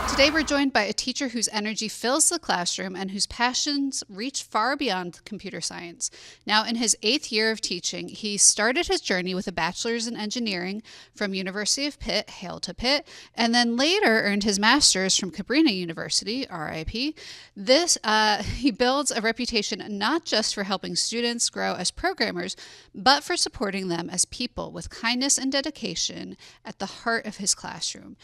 Today we're joined by a teacher whose energy fills the classroom and whose passions reach far beyond computer science. Now in his 8th year of teaching, he started his journey with a bachelor's in engineering from University of Pitt, hail to Pitt, and then later earned his master's from Cabrini University, RIP. He builds a reputation not just for helping students grow as programmers, but for supporting them as people with kindness and dedication at the heart of his classroom.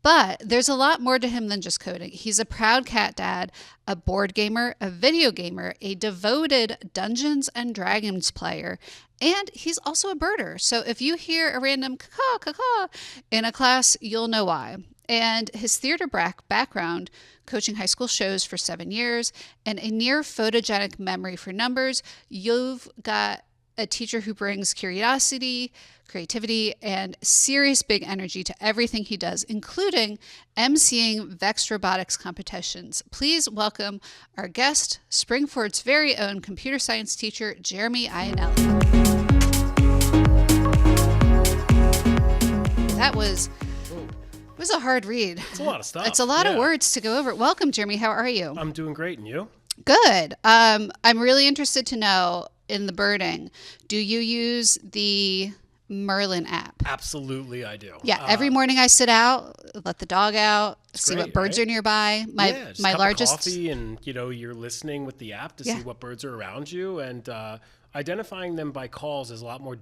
But there's a lot more to him than just coding. He's a proud cat dad, a board gamer, a video gamer, a devoted Dungeons and Dragons player, and he's also a birder. So if you hear a random caw caw in a class, you'll know why. And his theater background, coaching high school shows for 7 years, and a near photogenic memory for numbers, you've got a teacher who brings curiosity, creativity, and serious big energy to everything he does, including emceeing Vex robotics competitions. Please welcome our guest, Springford's very own computer science teacher, Jeremy Iannelli. That was a hard read. It's a lot of stuff. It's a lot of words to go over. Welcome, Jeremy. How are you? I'm doing great. And you? Good. I'm really interested to know, in the birding, do you use the Merlin app? Absolutely, I do. Yeah, every morning I sit out, let the dog out, see what birds are nearby. My largest cup of coffee, and you're listening with the app to see what birds are around you, and identifying them by calls is a lot more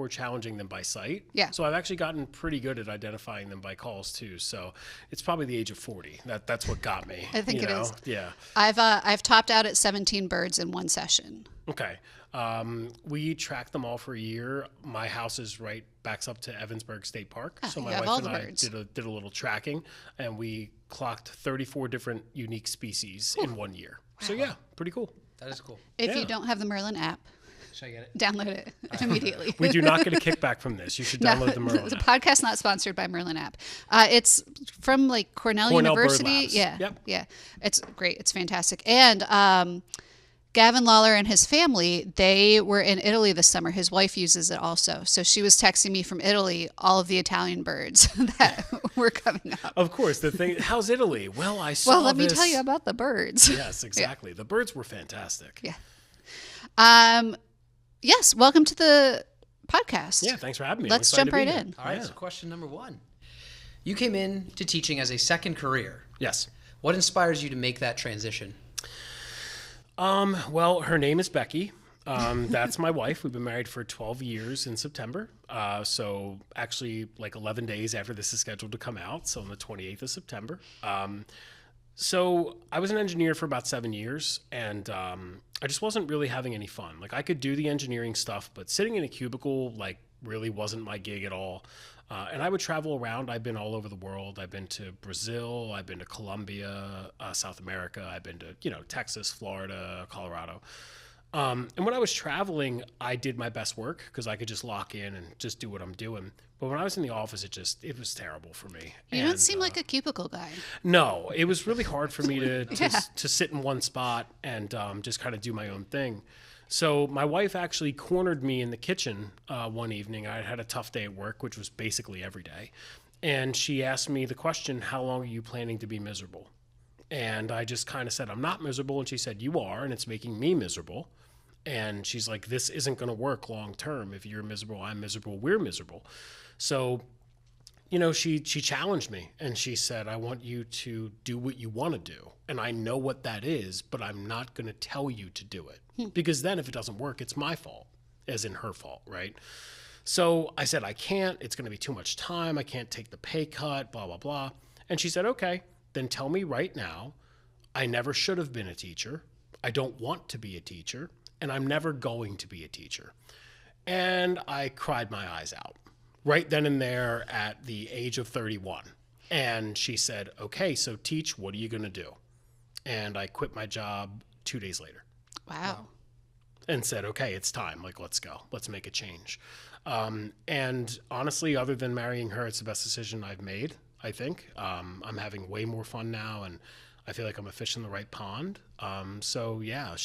challenging than by sight. Yeah. So I've actually gotten pretty good at identifying them by calls too. So it's probably the age of 40. That's what got me. I think it is. Yeah. I've topped out at 17 birds in one session. Okay. We tracked them all for a year. My house backs up to Evansburg State Park. So my wife and I did a little tracking, and we clocked 34 different unique species in 1 year. Wow. So yeah, pretty cool. That is cool. If you don't have the Merlin app, should I get it? Download it immediately. We do not get a kickback from this. You should download the Merlin app. The podcast not sponsored by Merlin app. It's from Cornell University. Yeah. Yep. Yeah. It's great. It's fantastic. And Gavin Lawler and his family, they were in Italy this summer. His wife uses it also. So she was texting me from Italy all of the Italian birds that were coming up. Of course. The thing, how's Italy? Well, I saw Well, let me tell you about the birds. Yes, exactly. The birds were fantastic. Yeah. Yes, welcome to the podcast. Yeah, thanks for having me. Let's jump right in. All right, so question number 1. You came in to teaching as a second career. Yes. What inspires you to make that transition? Well, her name is Becky. That's my wife. We've been married for 12 years in September. So actually 11 days after this is scheduled to come out. So on the 28th of September. So I was an engineer for about 7 years, and I just wasn't really having any fun. I could do the engineering stuff, but sitting in a cubicle really wasn't my gig at all. And I would travel around. I've been all over the world. I've been to Brazil. I've been to Colombia, South America. I've been to Texas, Florida, Colorado. And when I was traveling, I did my best work because I could just lock in and just do what I'm doing. But when I was in the office, it was terrible for me. You don't seem like a cubicle guy. No, it was really hard for me to sit in one spot and just kind of do my own thing. So my wife actually cornered me in the kitchen one evening. I had a tough day at work, which was basically every day. And she asked me the question, how long are you planning to be miserable? And I just kind of said, I'm not miserable. And she said, you are, and it's making me miserable. And she's like, this isn't going to work long term. If you're miserable, I'm miserable, we're miserable. So, she challenged me, and she said, I want you to do what you want to do. And I know what that is, but I'm not going to tell you to do it. Because then if it doesn't work, it's my fault, as in her fault, right? So I said, I can't. It's going to be too much time. I can't take the pay cut, blah, blah, blah. And she said, okay, then tell me right now, I never should have been a teacher. I don't want to be a teacher. And I'm never going to be a teacher. And I cried my eyes out right then and there at the age of 31. And she said, okay, so teach, what are you going to do? And I quit my job 2 days later. Wow. And said, okay, it's time. Let's go. Let's make a change. And honestly, other than marrying her, it's the best decision I've made, I think. I'm having way more fun now, and I feel like I'm a fish in the right pond. So yeah,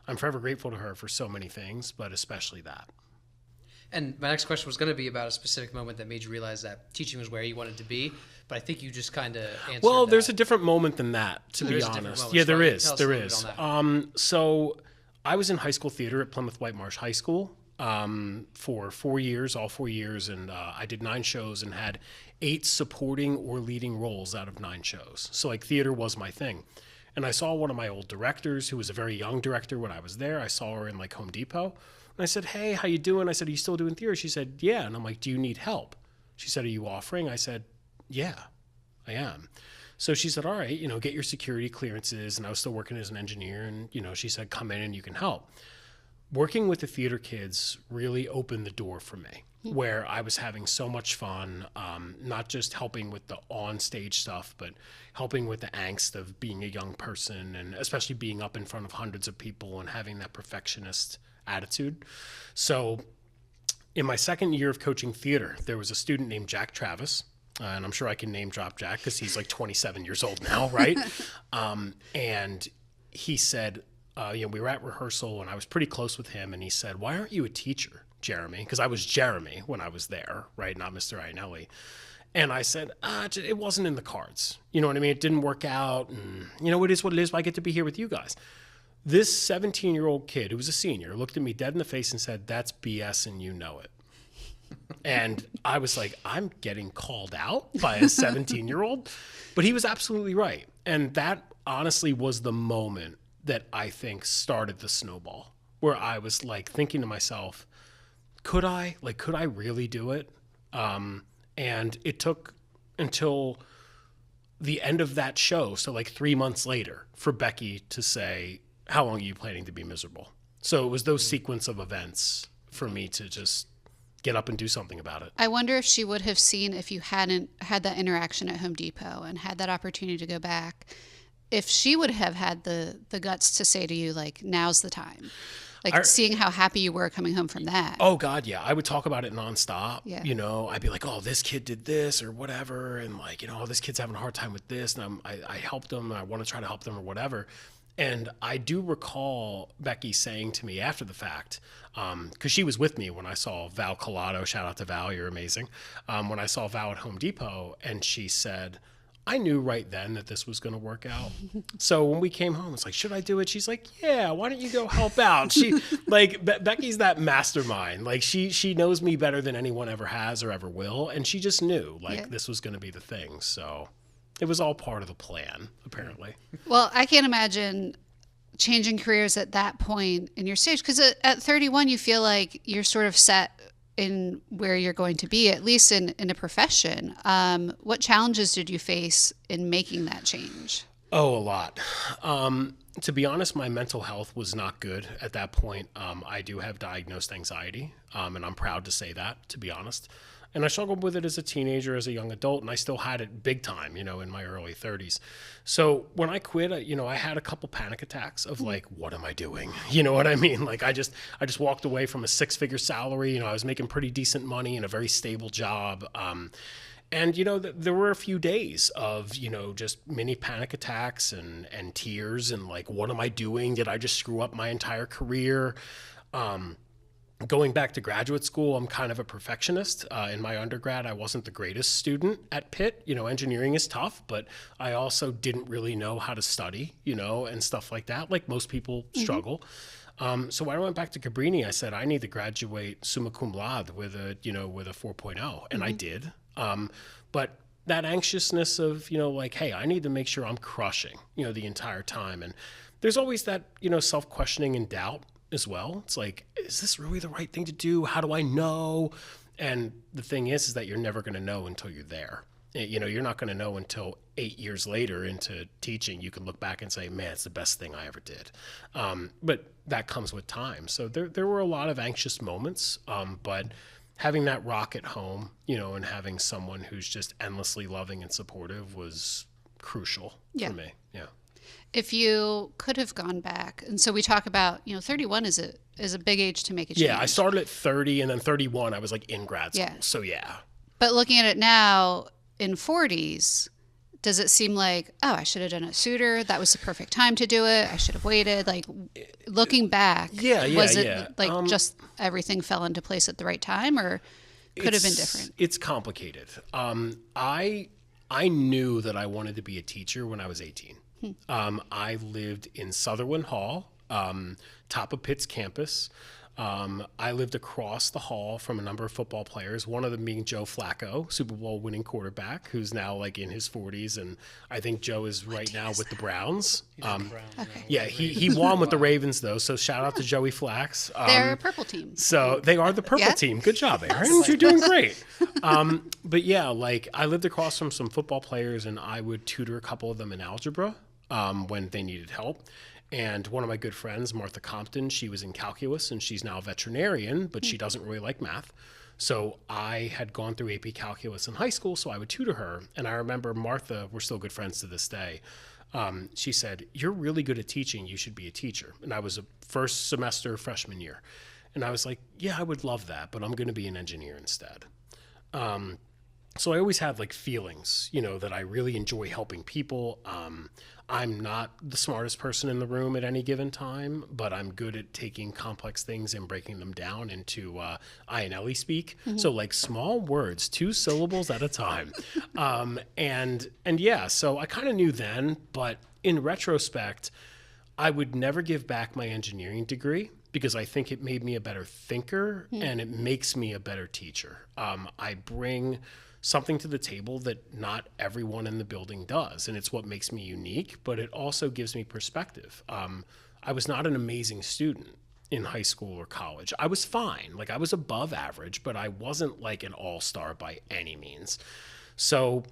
I'm forever grateful to her for so many things, but especially that. And my next question was going to be about a specific moment that made you realize that teaching was where you wanted to be. But I think you just kind of answered Well, that. there's a different moment than that, to There be is a different honest. moment. Yeah, So there why don't you is. tell us a There little is. bit on that? So I was in high school theater at Plymouth White Marsh High School for 4 years, all 4 years, and I did 9 shows and had 8 supporting or leading roles out of 9 shows. So like theater was my thing. And I saw one of my old directors, who was a very young director when I was there. I saw her in like Home Depot. And I said, "Hey, how you doing?" I said, "Are you still doing theater?" She said, "Yeah." And I'm like, "Do you need help?" She said, "Are you offering?" I said, "Yeah, I am." So she said, "All right, get your security clearances." And I was still working as an engineer. And, she said, "Come in and you can help." Working with the theater kids really opened the door for me, where I was having so much fun, not just helping with the on-stage stuff, but helping with the angst of being a young person, and especially being up in front of hundreds of people and having that perfectionist attitude. So in my second year of coaching theater, there was a student named Jack Travis, and I'm sure I can name drop Jack because he's like 27 years old now, right? And he said, we were at rehearsal and I was pretty close with him, and he said, "Why aren't you a teacher, Jeremy?" Because I was Jeremy when I was there, right? Not Mr. Iannelli. And I said, it wasn't in the cards. You know what I mean? It didn't work out. And it is what it is. I get to be here with you guys. This 17-year-old kid who was a senior looked at me dead in the face and said, "That's BS and you know it." And I was like, I'm getting called out by a 17-year-old? But he was absolutely right. And that honestly was the moment that I think started the snowball, where I was like thinking to myself, could I really do it? And it took until the end of that show, so like 3 months later, for Becky to say, "How long are you planning to be miserable?" So it was those sequence of events for me to just get up and do something about it. I wonder if she would have seen, if you hadn't had that interaction at Home Depot and had that opportunity to go back, if she would have had the guts to say to you, like, "Now's the time." Like seeing how happy you were coming home from that. Oh God, yeah. I would talk about it nonstop. Yeah. I'd be like, "Oh, this kid did this or whatever." And like, "Oh, this kid's having a hard time with this." And I helped them, and I want to try to help them or whatever. And I do recall Becky saying to me after the fact, because she was with me when I saw Val Collado, shout out to Val, you're amazing. When I saw Val at Home Depot, and she said, "I knew right then that this was going to work out." So when we came home, it's like, "Should I do it?" She's like, "Yeah, why don't you go help out?" She like Becky's that mastermind. Like she knows me better than anyone ever has or ever will, and she just knew this was going to be the thing. So it was all part of the plan, apparently. Well, I can't imagine changing careers at that point in your stage, because at 31, you feel like you're sort of set in where you're going to be, at least in a profession. What challenges did you face in making that change? Oh, a lot. To be honest, my mental health was not good at that point. I do have diagnosed anxiety, and I'm proud to say that, to be honest. And I struggled with it as a teenager, as a young adult, and I still had it big time, in my early 30s. So when I quit, I had a couple panic attacks of like, what am I doing? You know what I mean? Like I just walked away from a 6-figure salary. I was making pretty decent money in a very stable job. And, there were a few days of, just mini panic attacks and tears and like, what am I doing? Did I just screw up my entire career? Going back to graduate school, I'm kind of a perfectionist. In my undergrad, I wasn't the greatest student at Pitt. Engineering is tough, but I also didn't really know how to study, and stuff like that. Like most people struggle. So when I went back to Cabrini, I said, I need to graduate summa cum laude with a 4.0. And I did. But that anxiousness of, like, hey, I need to make sure I'm crushing, the entire time. And there's always that, self-questioning and doubt as well. It's like, is this really the right thing to do? How do I know? And the thing is that you're never going to know until you're there. You're not going to know until 8 years later into teaching. You can look back and say, man, it's the best thing I ever did. But that comes with time. So there were a lot of anxious moments, but having that rock at home, and having someone who's just endlessly loving and supportive was crucial for me. Yeah. If you could have gone back, and so we talk about, 31 is a big age to make a change. Yeah, I started at 30, and then 31, I was like in grad school. Yeah. So yeah. But looking at it now, in 40s, does it seem like, oh, I should have done it sooner? That was the perfect time to do it. I should have waited. Like, looking back, was it like just everything fell into place at the right time, or could have been different? It's complicated. I knew that I wanted to be a teacher when I was 18. I lived in Sutherland Hall, top of Pitt's campus. I lived across the hall from a number of football players, one of them being Joe Flacco, Super Bowl winning quarterback, who's now like in his 40s. And I think Joe is right now with the Browns. Yeah, he won with the Ravens, though. So shout out to Joey Flax. They're a purple team. So they are the purple team. Good job, Erin. You're doing great. But yeah, like I lived across from some football players, and I would tutor a couple of them in algebra when they needed help. And one of my good friends, Martha Compton, she was in calculus, and she's now a veterinarian, but she doesn't really like math. So I had gone through AP calculus in high school, so I would tutor her. And I remember Martha, we're still good friends to this day. She said, "You're really good at teaching. You should be a teacher." And I was a first semester freshman year. And I was like, yeah, I would love that, but I'm going to be an engineer instead. So I always had like feelings, that I really enjoy helping people. I'm not the smartest person in the room at any given time, but I'm good at taking complex things and breaking them down into Iannelli speak. So like small words, 2 syllables at a time. And yeah, so I kind of knew then, but in retrospect, I would never give back my engineering degree because I think it made me a better thinker and it makes me a better teacher. I bring something to the table that not everyone in the building does. And it's what makes me unique, but it also gives me perspective. I was not an amazing student in high school or college. I was fine. Like I was above average, but I wasn't like an all-star by any means. So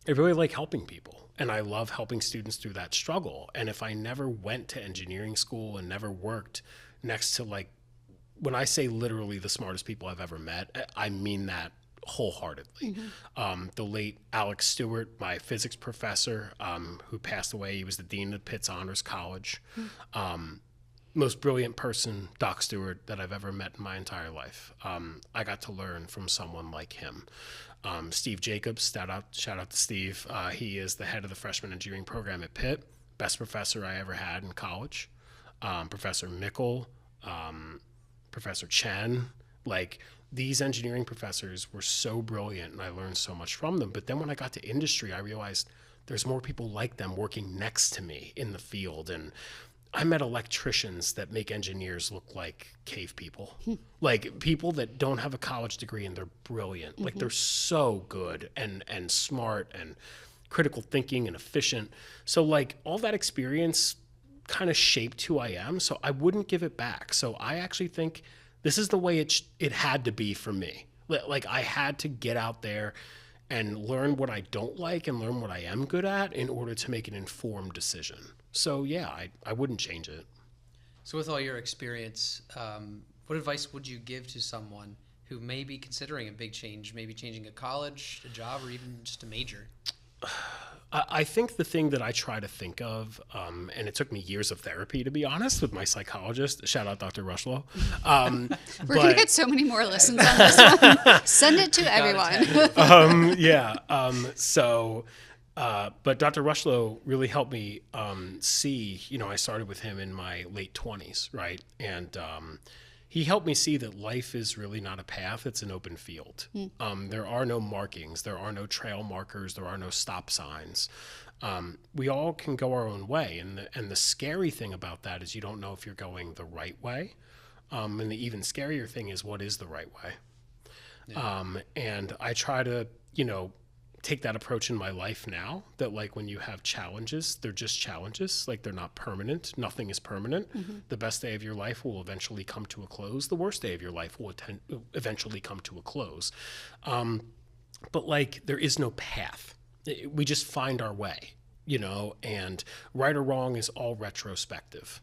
I really like helping people. And I love helping students through that struggle. And if I never went to engineering school and never worked next to like, when I say literally the smartest people I've ever met, I mean that wholeheartedly. The late Alex Stewart, my physics professor, who passed away, he was the dean of Pitt's Honors College. Most brilliant person, Doc Stewart, that I've ever met in my entire life. I got to learn from someone like him. Steve Jacobs, shout out to Steve. He is the head of the freshman engineering program at Pitt. Best professor I ever had in college. Professor Mickle, Professor Chen, like these engineering professors were so brilliant and I learned so much from them. But then when I got to industry, I realized there's more people like them working next to me in the field. And I met electricians that make engineers look like cave people, like people that don't have a college degree and they're brilliant. Like they're so good and smart and critical thinking and efficient. So like all that experience kind of shaped who I am. So I wouldn't give it back. So I actually think this is the way it had to be for me. Like I had to get out there and learn what I don't like and learn what I am good at in order to make an informed decision. So yeah, I wouldn't change it. So with all your experience, what advice would you give to someone who may be considering a big change, maybe changing a college, a job, or even just a major? I think the thing that I try to think of, and it took me years of therapy, to be honest, with my psychologist. Shout out Dr. Rushlow. We're going to get so many more listens on this one. Send it to everyone. But Dr. Rushlow really helped me see, I started with him in my late 20s, right? And he helped me see that life is really not a path, it's an open field. There are no markings, there are no trail markers, there are no stop signs. We all can go our own way. And the scary thing about that is you don't know if you're going the right way. And the even scarier thing is what is the right way. Yeah. And I try to, take that approach in my life now, that like when you have challenges, they're just challenges, like they're not permanent. Nothing is permanent. The best day of your life will eventually come to a close. The worst day of your life will eventually come to a close. But like there is no path. We just find our way, and right or wrong is all retrospective.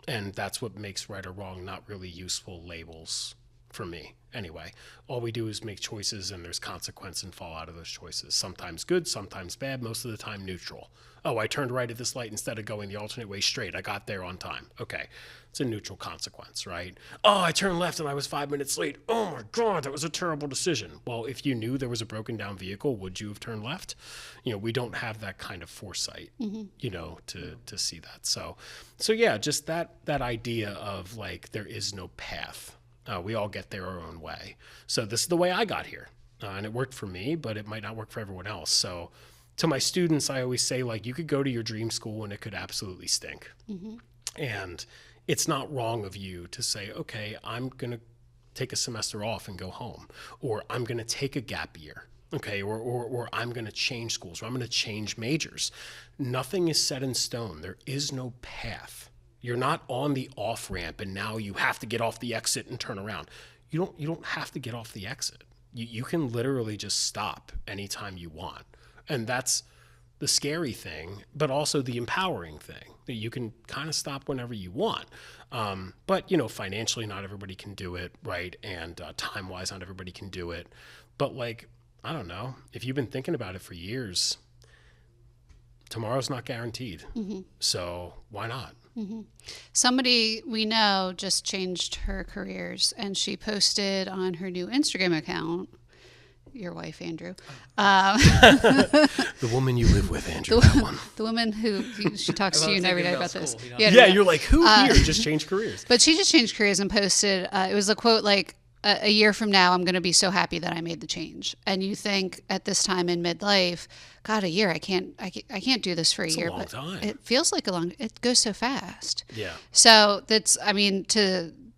And that's what makes right or wrong not really useful labels for me anyway. All we do is make choices, and there's consequence and fall out of those choices. Sometimes good, sometimes bad, most of the time neutral. Oh, I turned right at this light instead of going the alternate way straight. I got there on time. Okay, it's a neutral consequence, right? Oh, I turned left and I was 5 minutes late. Oh my God, that was a terrible decision. Well, if you knew there was a broken down vehicle, would you have turned left? We don't have that kind of foresight, to see that. So yeah, just that idea of like, there is no path. We all get there our own way. So this is the way I got here. And it worked for me, but it might not work for everyone else. So to my students, I always say, like, you could go to your dream school and it could absolutely stink. And it's not wrong of you to say, okay, I'm going to take a semester off and go home, or I'm going to take a gap year. Okay, or I'm going to change schools, or I'm going to change majors. Nothing is set in stone. There is no path. You're not on the off ramp and now you have to get off the exit and turn around. You don't have to get off the exit. You can literally just stop anytime you want. And that's the scary thing, but also the empowering thing, that you can kind of stop whenever you want. But financially, not everybody can do it, right? And time-wise, not everybody can do it. But like, I don't know, if you've been thinking about it for years, tomorrow's not guaranteed. So why not? Somebody we know just changed her careers, and she posted on her new Instagram account, your wife, Andrew. The woman you live with, Andrew, that one. The woman who she talks to you every day about this. Yeah, you're like, who here just changed careers? But she just changed careers and posted, it was a quote like, a year from now, I'm going to be so happy that I made the change. And you think at this time in midlife, God, a year, I can't do this for a year. It's a long time. It feels like it goes so fast. Yeah. So that's,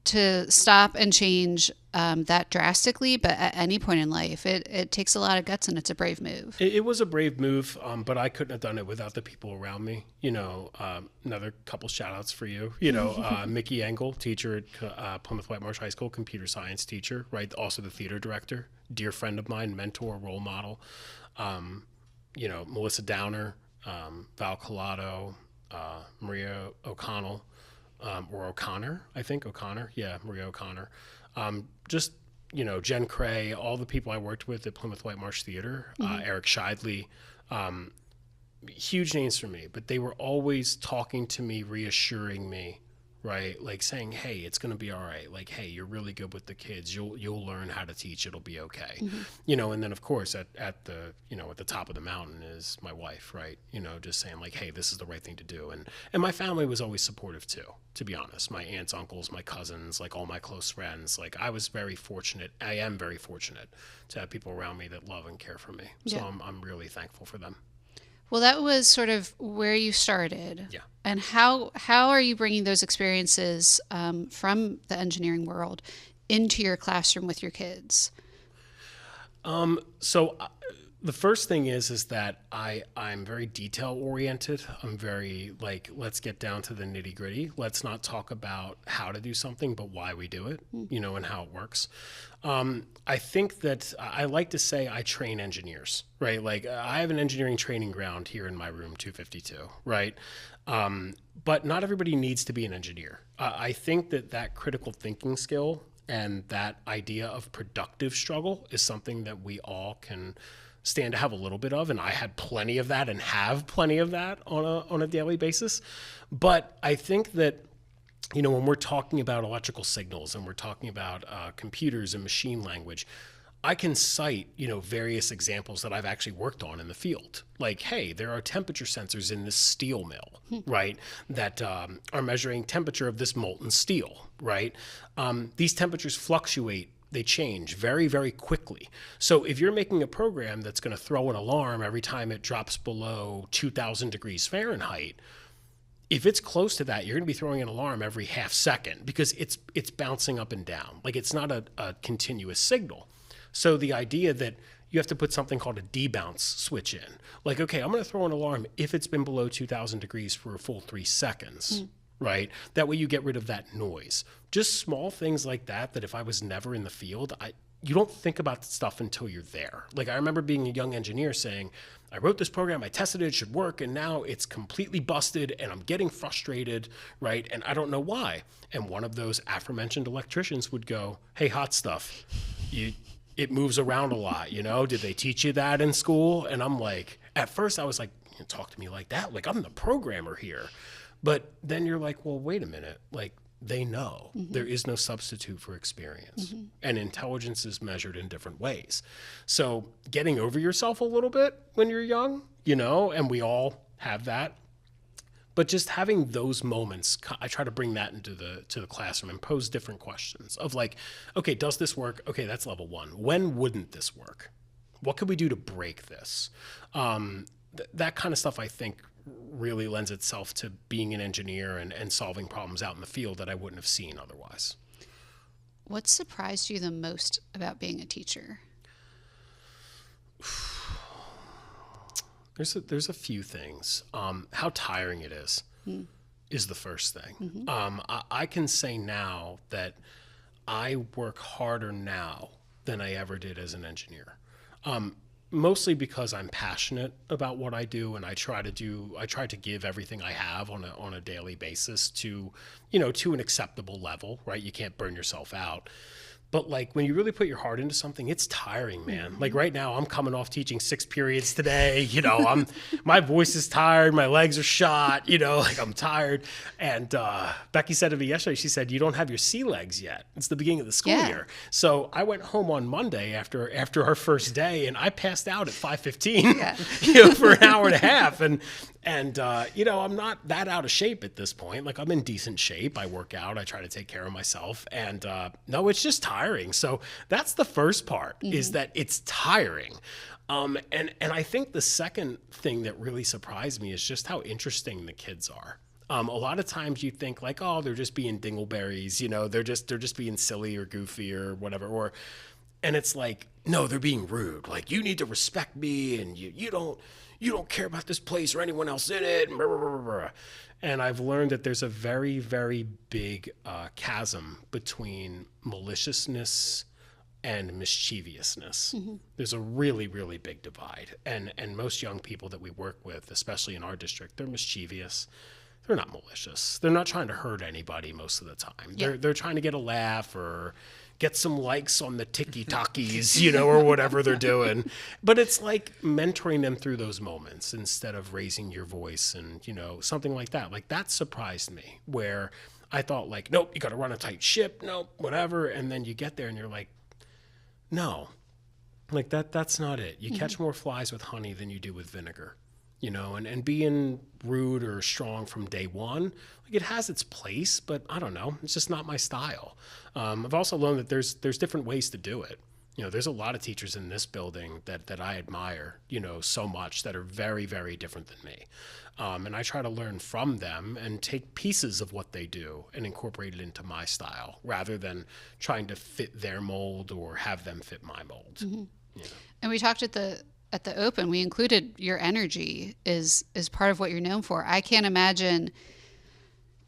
to stop and change that drastically, but at any point in life, it takes a lot of guts, and it's a brave move. It was a brave move, but I couldn't have done it without the people around me. Another couple shout outs for you. Mickey Engel, teacher at Plymouth Whitemarsh High School, computer science teacher, right? Also the theater director, dear friend of mine, mentor, role model. Melissa Downer, Val Collado, Maria O'Connell. Or O'Connor, I think. O'Connor. Yeah, Maria O'Connor. Jen Cray, all the people I worked with at Plymouth Whitemarsh Theater, Eric Scheidley, huge names for me, but they were always talking to me, reassuring me, right? Like saying, hey, it's going to be all right. Like, hey, you're really good with the kids. You'll learn how to teach. It'll be okay. And then of course at the top of the mountain is my wife, right? Just saying like, hey, this is the right thing to do. And my family was always supportive too, to be honest. My aunts, uncles, my cousins, like all my close friends, like I was very fortunate. I am very fortunate to have people around me that love and care for me. So I'm really thankful for them. Well, that was sort of where you started. Yeah. And how are you bringing those experiences from the engineering world into your classroom with your kids? The first thing is that I'm very detail oriented. I'm very like, let's get down to the nitty gritty. Let's not talk about how to do something, but why we do it, and how it works. I think that I like to say I train engineers, right? Like I have an engineering training ground here in my room 252, right? But not everybody needs to be an engineer. I think that critical thinking skill and that idea of productive struggle is something that we all can stand to have a little bit of, and I had plenty of that and have plenty of that on a daily basis. But I think that when we're talking about electrical signals and we're talking about computers and machine language, I can cite various examples that I've actually worked on in the field. Like, hey, there are temperature sensors in this steel mill, right, that are measuring temperature of this molten steel, right? These temperatures fluctuate. They change very, very quickly. So if you're making a program that's going to throw an alarm every time it drops below 2,000 degrees Fahrenheit, if it's close to that, you're going to be throwing an alarm every half second because it's bouncing up and down. Like it's not a continuous signal. So the idea that you have to put something called a debounce switch in. Like, okay, I'm going to throw an alarm if it's been below 2,000 degrees for a full 3 seconds. right? That way you get rid of that noise. Just small things like that if I was never in the field, you don't think about the stuff until you're there. Like I remember being a young engineer saying, I wrote this program, I tested it, it should work, and now it's completely busted and I'm getting frustrated, right? And I don't know why. And one of those aforementioned electricians would go, hey, hot stuff, it moves around a lot, Did they teach you that in school? And I'm like, at first I was like, talk to me like that, like I'm the programmer here. But then you're like, well, wait a minute, like they know there is no substitute for experience, and intelligence is measured in different ways. So getting over yourself a little bit when you're young, and we all have that. But just having those moments, I try to bring that into the classroom and pose different questions of like, okay, does this work? Okay, that's level one. When wouldn't this work? What could we do to break this? That kind of stuff, I think, really lends itself to being an engineer and solving problems out in the field that I wouldn't have seen otherwise. What surprised you the most about being a teacher? There's a few things. How tiring it is the first thing. I can say now that I work harder now than I ever did as an engineer. Mostly because I'm passionate about what I do, and I try to give everything I have on a daily basis to an acceptable level, right? You can't burn yourself out. But like when you really put your heart into something, it's tiring, man. Like right now, I'm coming off teaching 6 periods today. My voice is tired, my legs are shot. Like I'm tired. And Becky said to me yesterday, she said, "You don't have your sea legs yet. It's the beginning of the school year." So I went home on Monday after our first day, and I passed out at 5:15, for an hour and a half. And I'm not that out of shape at this point. Like I'm in decent shape. I work out. I try to take care of myself. And no, it's just tiring. So that's the first part, is that it's tiring. And I think the second thing that really surprised me is just how interesting the kids are. A lot of times you think like, oh, they're just being dingleberries, they're just being silly or goofy or whatever. And it's like, no, they're being rude. Like, you need to respect me, and you don't care about this place or anyone else in it. And I've learned that there's a very, very big chasm between maliciousness and mischievousness. There's a really, really big divide. And most young people that we work with, especially in our district, they're mischievous. They're not malicious. They're not trying to hurt anybody most of the time. Yeah. They're trying to get a laugh or get some likes on the TikTokies, or whatever they're doing. But it's like mentoring them through those moments instead of raising your voice and, something like that. Like that surprised me, where I thought like, nope, you got to run a tight ship. Nope, whatever. And then you get there and you're like, no, like that's not it. You catch more flies with honey than you do with vinegar. And being rude or strong from day one, like it has its place, but I don't know, it's just not my style. I've also learned that there's different ways to do it. There's a lot of teachers in this building that I admire, so much, that are very, very different than me. And I try to learn from them and take pieces of what they do and incorporate it into my style, rather than trying to fit their mold or have them fit my mold. And we talked at the open, we included your energy is part of what you're known for. I can't imagine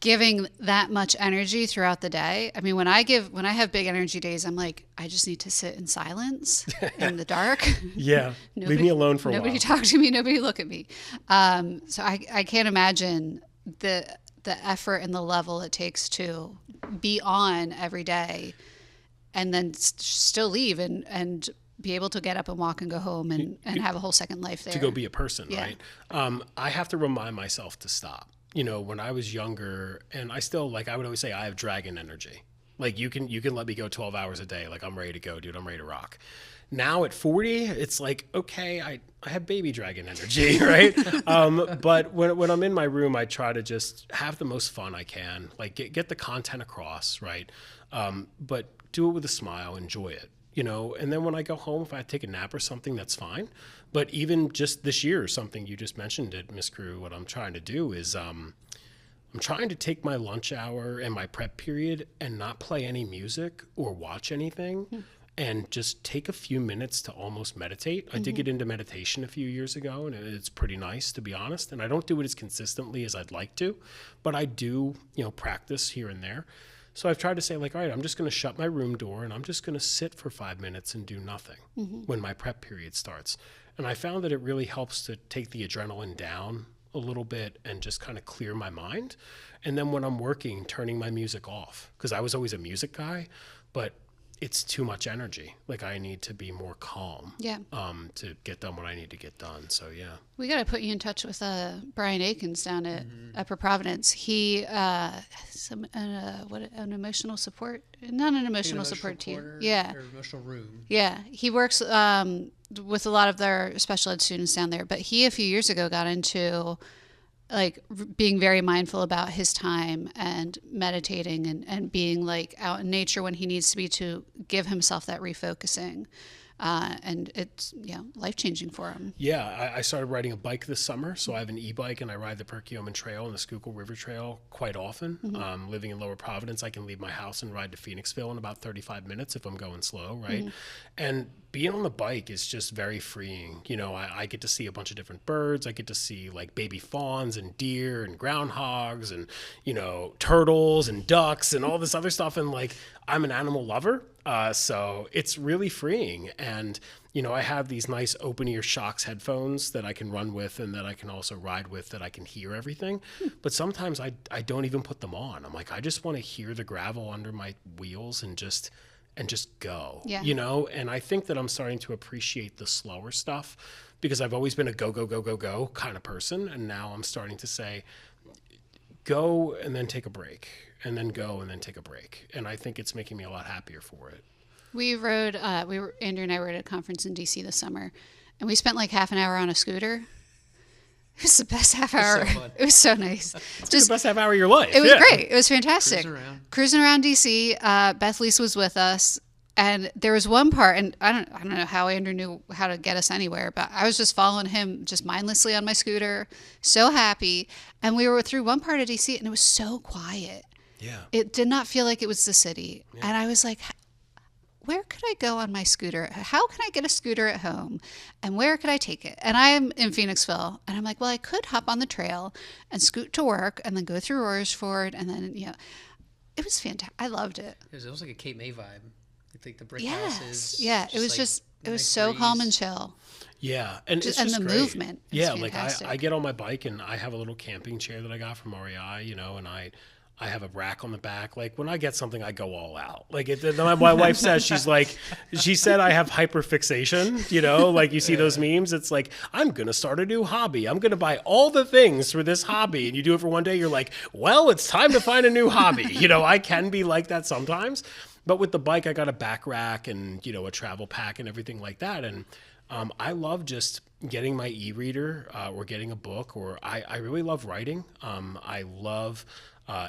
giving that much energy throughout the day. I mean, when I have big energy days, I'm like, I just need to sit in silence in the dark. Yeah. Leave me alone for a while. Nobody talk to me. Nobody look at me. So I can't imagine the effort and the level it takes to be on every day and then still leave and be able to get up and walk and go home and have a whole second life there. To go be a person, right? I have to remind myself to stop. When I was younger, and I still, like, I would always say I have dragon energy. Like, you can let me go 12 hours a day. Like, I'm ready to go, dude. I'm ready to rock. Now at 40, it's like, okay, I have baby dragon energy, right? But when I'm in my room, I try to just have the most fun I can, like get the content across, right? But do it with a smile, enjoy it. And then when I go home, if I take a nap or something, that's fine. But even just this year, something you just mentioned at Miss Crew, what I'm trying to do is I'm trying to take my lunch hour and my prep period and not play any music or watch anything, and just take a few minutes to almost meditate. I did get into meditation a few years ago, and it's pretty nice, to be honest. And I don't do it as consistently as I'd like to, but I do, practice here and there. So I've tried to say, like, all right, I'm just going to shut my room door and I'm just going to sit for 5 minutes and do nothing when my prep period starts. And I found that it really helps to take the adrenaline down a little bit and just kind of clear my mind. And then when I'm working, turning my music off, because I was always a music guy, but it's too much energy. Like, I need to be more calm to get done what I need to get done. So, yeah. We got to put you in touch with Brian Akins down at Upper Providence. He an emotional support, not an emotional support team. Yeah. Or emotional room. Yeah. He works with a lot of their special ed students down there. But he, a few years ago, got into like being very mindful about his time and meditating and being like out in nature when he needs to be, to give himself that refocusing. And it's life-changing for him. Yeah, I started riding a bike this summer, so I have an e-bike and I ride the Perkiomen Trail and the Schuylkill River Trail quite often. Living in Lower Providence, I can leave my house and ride to Phoenixville in about 35 minutes if I'm going slow, right? And being on the bike is just very freeing. I get to see a bunch of different birds. I get to see like baby fawns and deer and groundhogs and, turtles and ducks and all this other stuff. And like, I'm an animal lover. So it's really freeing. And, I have these nice open ear Shocks headphones that I can run with and that I can also ride with, that I can hear everything. But sometimes I don't even put them on. I'm like, I just want to hear the gravel under my wheels and just go, and I think that I'm starting to appreciate the slower stuff, because I've always been a go, go, go, go, go kind of person. And now I'm starting to say, go and then take a break, and then go and then take a break. And I think it's making me a lot happier for it. We rode, Andrew and I were at a conference in DC this summer, and we spent like half an hour on a scooter. It was the best half hour. It was so nice. Just the best half hour of your life. It was great. It was fantastic. Cruising around DC. Beth Lisa was with us, and there was one part, and I don't know how Andrew knew how to get us anywhere, but I was just following him just mindlessly on my scooter, so happy. And we were through one part of DC, and it was so quiet. Yeah. It did not feel like it was the city. Yeah. And I was like, where could I go on my scooter? How can I get a scooter at home? And where could I take it? And I am in Phoenixville. And I'm like, well, I could hop on the trail and scoot to work and then go through Royersford. And then, it was fantastic. I loved it. It was almost like a Cape May vibe. Like the brick yes. houses. Yeah, it was it was so calm and chill. Yeah, and it's just the great. Movement. Yeah, like I get on my bike and I have a little camping chair that I got from REI, and I have a rack on the back. Like, when I get something, I go all out. Like, my wife says, she said I have hyperfixation, like you see those memes. It's like, I'm going to start a new hobby. I'm going to buy all the things for this hobby. And you do it for one day. You're like, well, it's time to find a new hobby. I can be like that sometimes. But with the bike, I got a back rack and, a travel pack and everything like that. And I love just getting my e-reader or getting a book, or I really love writing. I love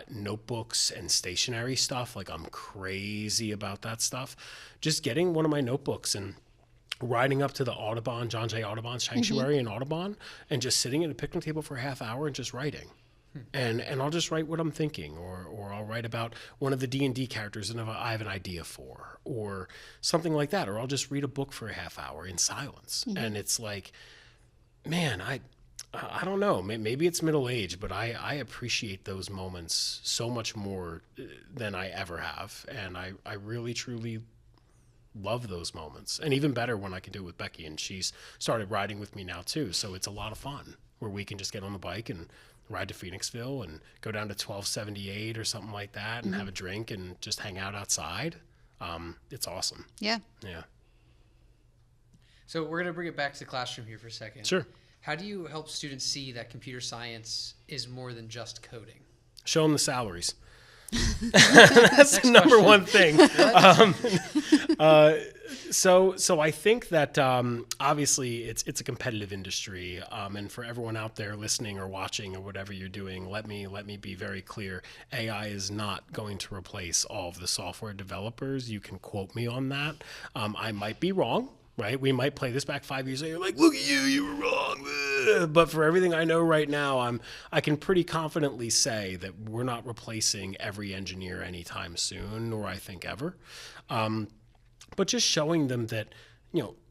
notebooks and stationery stuff. Like, I'm crazy about that stuff. Just getting one of my notebooks and riding up to the Audubon, John J. Audubon Sanctuary in Audubon, and just sitting at a picnic table for a half hour and just writing. And I'll just write what I'm thinking, or I'll write about one of the D&D characters and I have an idea for, or something like that. Or I'll just read a book for a half hour in silence. And it's like, man, I don't know, maybe it's middle age, but I appreciate those moments so much more than I ever have. And I really, truly love those moments. And even better when I can do it with Becky, and she's started riding with me now too. So it's a lot of fun where we can just get on the bike and ride to Phoenixville and go down to 1278 or something like that and have a drink and just hang out outside. It's awesome. Yeah. Yeah. So we're going to bring it back to the classroom here for a second. Sure. How do you help students see that computer science is more than just coding? Show them the salaries. That's the number one thing. So I think that obviously it's a competitive industry, and for everyone out there listening or watching or whatever you're doing, let me be very clear. AI is not going to replace all of the software developers. You can quote me on that. I might be wrong. Right? We might play this back 5 years later, like, look at you were wrong. But for everything I know right now, I can pretty confidently say that we're not replacing every engineer anytime soon, nor I think ever. but just showing them that,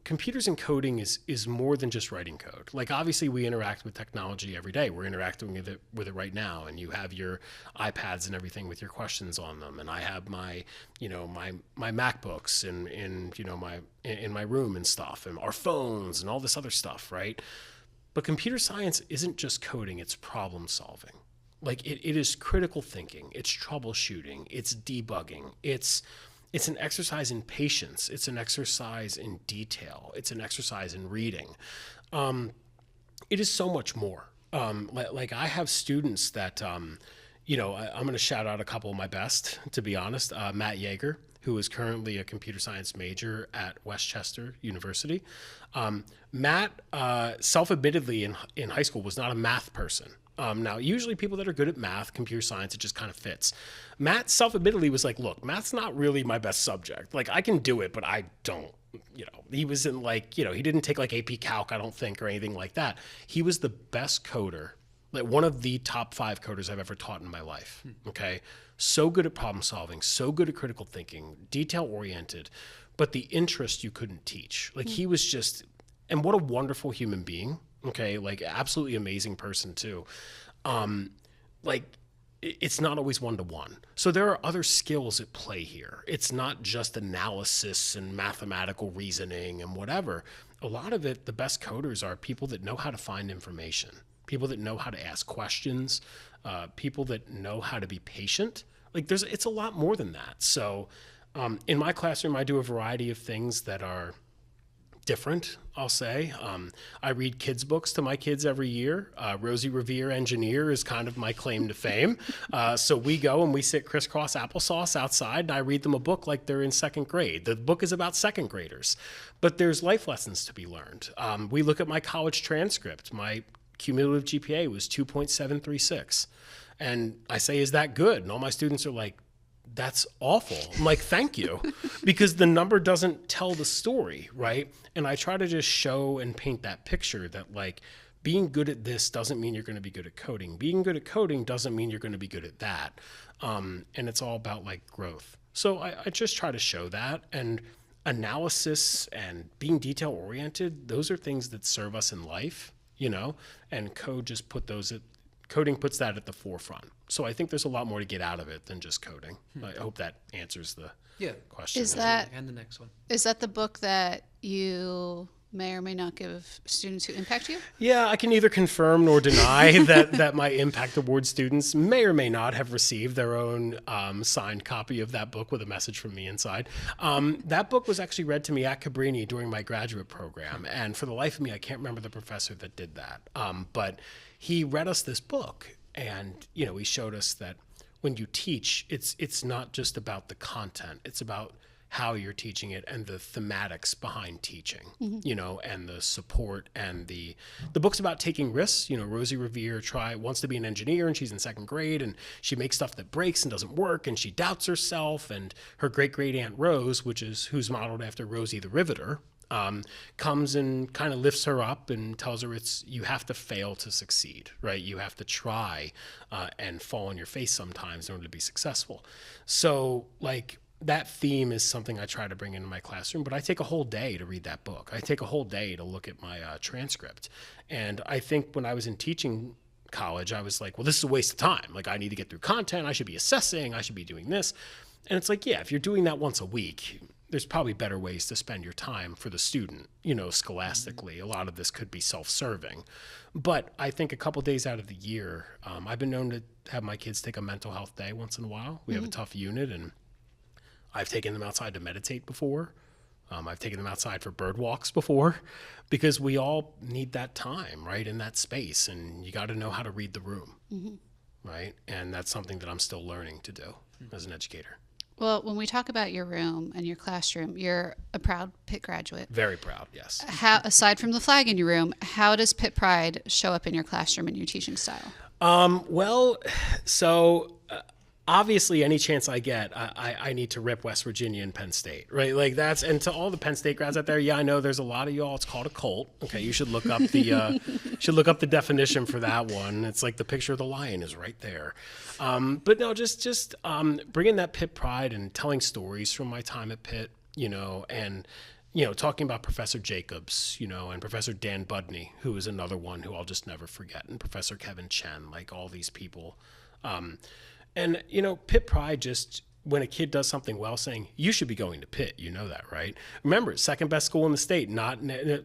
computers and coding is more than just writing code. Like, obviously we interact with technology every day. We're interacting with it right now. And you have your iPads and everything with your questions on them. And I have my MacBooks in my room and stuff, and our phones and all this other stuff, right? But computer science isn't just coding, it's problem solving. Like, it is critical thinking, it's troubleshooting, it's debugging, it's an exercise in patience. It's an exercise in detail. It's an exercise in reading. It is so much more. Like I have students that, I'm going to shout out a couple of my best, to be honest. Matt Yeager, who is currently a computer science major at Westchester University. Matt, self-admittedly in high school, was not a math person. Now, usually people that are good at math, computer science, it just kind of fits. Matt self-admittedly was like, look, math's not really my best subject. Like, I can do it, but I don't, he wasn't like, he didn't take like AP Calc, I don't think, or anything like that. He was the best coder, like one of the top 5 coders I've ever taught in my life. Okay. So good at problem solving, so good at critical thinking, detail oriented, but the interest you couldn't teach. Like, he was just, and what a wonderful human being. Okay, like, absolutely amazing person too. Like, it's not always one-to-one. So there are other skills at play here. It's not just analysis and mathematical reasoning and whatever. A lot of it, the best coders are people that know how to find information, people that know how to ask questions, people that know how to be patient. Like, it's a lot more than that. So in my classroom, I do a variety of things that are different, I'll say. I read kids' books to my kids every year. Rosie Revere Engineer is kind of my claim to fame. So we go and we sit crisscross applesauce outside, and I read them a book like they're in 2nd grade. The book is about 2nd graders, but there's life lessons to be learned. We look at my college transcript. My cumulative GPA was 2.736. And I say, is that good? And all my students are like, that's awful. I'm like, thank you, because the number doesn't tell the story, right? And I try to just show and paint that picture that, like, being good at this doesn't mean you're going to be good at coding. Being good at coding doesn't mean you're going to be good at that. And it's all about, like, growth. So I just try to show that. And analysis and being detail oriented, those are things that serve us in life, and coding puts that at the forefront. So I think there's a lot more to get out of it than just coding. I hope that answers the question. And the next one. Is that the book that you may or may not give students who impact you? Yeah, I can neither confirm nor deny that my Impact Award students may or may not have received their own signed copy of that book with a message from me inside. That book was actually read to me at Cabrini during my graduate program. And for the life of me, I can't remember the professor that did that. But he read us this book, and, he showed us that when you teach, it's not just about the content. It's about how you're teaching it and the thematics behind teaching, and the support, and the book's about taking risks. Rosie Revere wants to be an engineer, and she's in 2nd grade, and she makes stuff that breaks and doesn't work, and she doubts herself, and her great Aunt Rose, who's modeled after Rosie the Riveter, comes and kind of lifts her up and tells her you have to fail to succeed, right? You have to try and fall on your face sometimes in order to be successful. So, like, that theme is something I try to bring into my classroom, but I take a whole day to read that book. I take a whole day to look at my transcript. And I think when I was in teaching college, I was like, well, this is a waste of time. Like, I need to get through content. I should be assessing. I should be doing this. And it's like, yeah, if you're doing that once a week, there's probably better ways to spend your time for the student, scholastically. A lot of this could be self-serving. But I think a couple days out of the year, I've been known to have my kids take a mental health day once in a while. We have a tough unit, and I've taken them outside to meditate before. I've taken them outside for bird walks before, because we all need that time, right, in that space. And you got to know how to read the room, right? And that's something that I'm still learning to do as an educator. Well, when we talk about your room and your classroom, you're a proud Pitt graduate. Very proud, yes. Aside from the flag in your room, how does Pitt pride show up in your classroom and your teaching style? Obviously, any chance I get, I need to rip West Virginia and Penn State, right? Like, and to all the Penn State grads out there, yeah, I know there's a lot of y'all. It's called a cult. Okay, you should look up the definition for that one. It's like the picture of the lion is right there. But no, just bringing that Pitt pride and telling stories from my time at Pitt. and talking about Professor Jacobs, and Professor Dan Budney, who is another one who I'll just never forget, and Professor Kevin Chen, like all these people. And Pitt Pride, just when a kid does something well, saying, you should be going to Pitt, that, right? Remember, second best school in the state,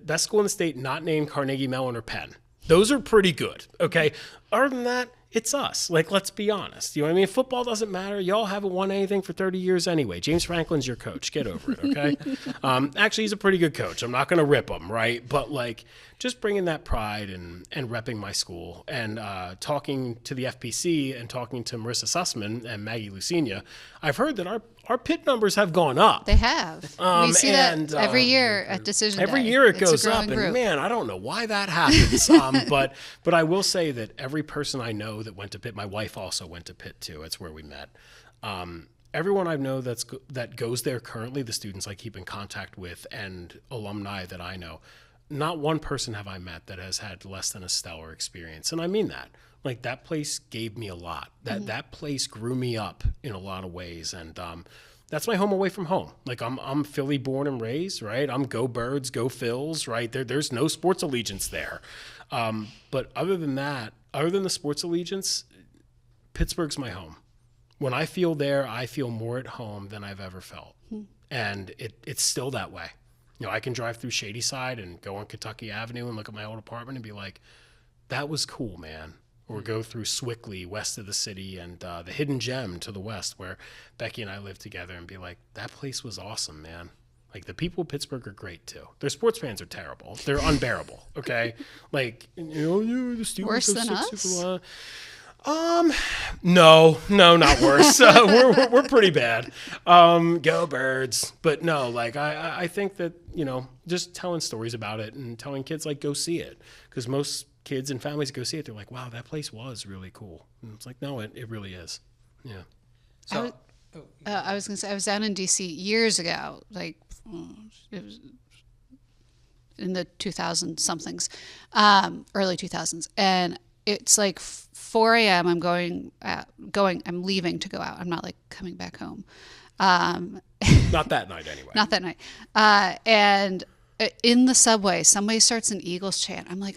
best school in the state, not named Carnegie Mellon or Penn. Those are pretty good, okay? Other than that, it's us. Like, let's be honest. You know what I mean? Football doesn't matter. Y'all haven't won anything for 30 years anyway. James Franklin's your coach. Get over it, okay? Actually, he's a pretty good coach. I'm not going to rip him, right? But, like, just bringing that pride and repping my school and talking to the FPC and talking to Marissa Sussman and Maggie Lucenia, I've heard that our Pitt numbers have gone up. They have. We see that every year at Decision Every Day. year it It's a goes growing up, group. and man, I don't know why that happens. But I will say that every person I know that went to Pitt, my wife also went to Pitt too. It's where we met. Everyone I know that goes there currently, the students I keep in contact with and alumni that I know, not one person have I met that has had less than a stellar experience. And I mean that. Like, that place gave me a lot. That place grew me up in a lot of ways. And that's my home away from home. Like, I'm Philly born and raised, right? I'm go Birds, go Phils, right? There's no sports allegiance there. But other than that, other than the sports allegiance, Pittsburgh's my home. When I feel there, I feel more at home than I've ever felt. And it's still that way. I can drive through Shadyside and go on Kentucky Avenue and look at my old apartment and be like, that was cool, man. Or go through Swickley, west of the city, and the Hidden Gem to the west, where Becky and I live together, and be like, that place was awesome, man. Like, the people of Pittsburgh are great, too. Their sports fans are terrible. They're unbearable, okay? Like, the Steelers Worse have than six us? Super No, not worse. We're pretty bad. Go Birds. But no, like, I think that, just telling stories about it and telling kids, like, go see it. Because most kids and families go see it, they're like, wow, that place was really cool. And it's like, no, it really is. Yeah. So, I was going to say, I was down in D.C. years ago, like, it was in the 2000-somethings, early 2000s. And it's like 4 a.m. I'm I'm leaving to go out. I'm not, like, coming back home. Not that night, anyway. Not that night. And in the subway, somebody starts an Eagles chant. I'm like,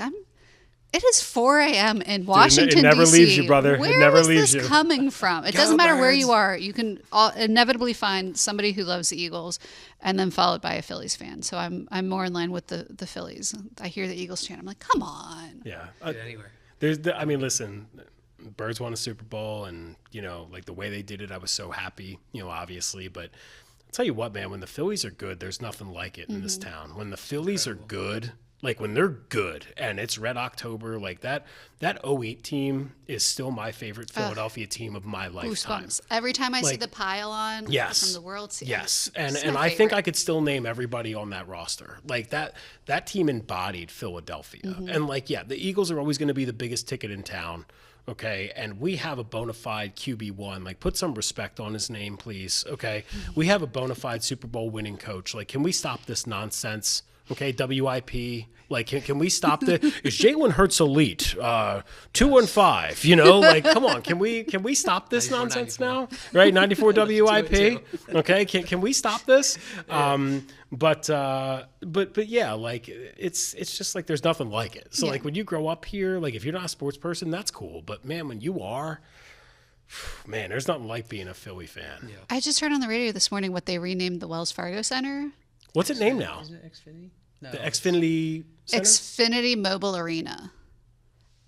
it is 4 a.m. in Washington, D.C. It never leaves you, brother. Where It never is leaves this you. coming from? It Go doesn't matter where Birds. you are. You can inevitably find somebody who loves the Eagles, and then followed by a Phillies fan. So I'm more in line with the Phillies. I hear the Eagles chant. I'm like, come on. Yeah. anywhere. Listen, Birds won a Super Bowl, and, like, the way they did it, I was so happy, obviously. But I'll tell you what, man, when the Phillies are good, there's nothing like it in this town. When the Phillies are good, like, when they're good and it's Red October, like that 08 team is still my favorite Philadelphia team of my lifetime. Goosebumps. Every time I see Like, the pile-on Yes. from the World Series. Yes. It's And my I think favorite. I could still name everybody on that roster. Like, that team embodied Philadelphia. And, like, yeah, the Eagles are always going to be the biggest ticket in town. Okay, and we have a bona fide QB1. Like, put some respect on his name, please. Okay, we have a bona fide Super Bowl winning coach. Like, can we stop this nonsense? Okay, WIP. Like, can we stop the? Is Jalen Hurts elite? 2-5. Like, come on. Can we stop this 94, nonsense 94. now? Right, 94 WIP. 2-2. Okay, can we stop this? But yeah, like, it's just like there's nothing like it. So, Yeah. like, when you grow up here, like, if you're not a sports person, that's cool. But man, when you are, man, there's nothing like being a Philly fan. Yeah. I just heard on the radio this morning what they renamed the Wells Fargo Center. What's it named now? Isn't it Xfinity? No. The Xfinity Center? Xfinity Mobile Arena.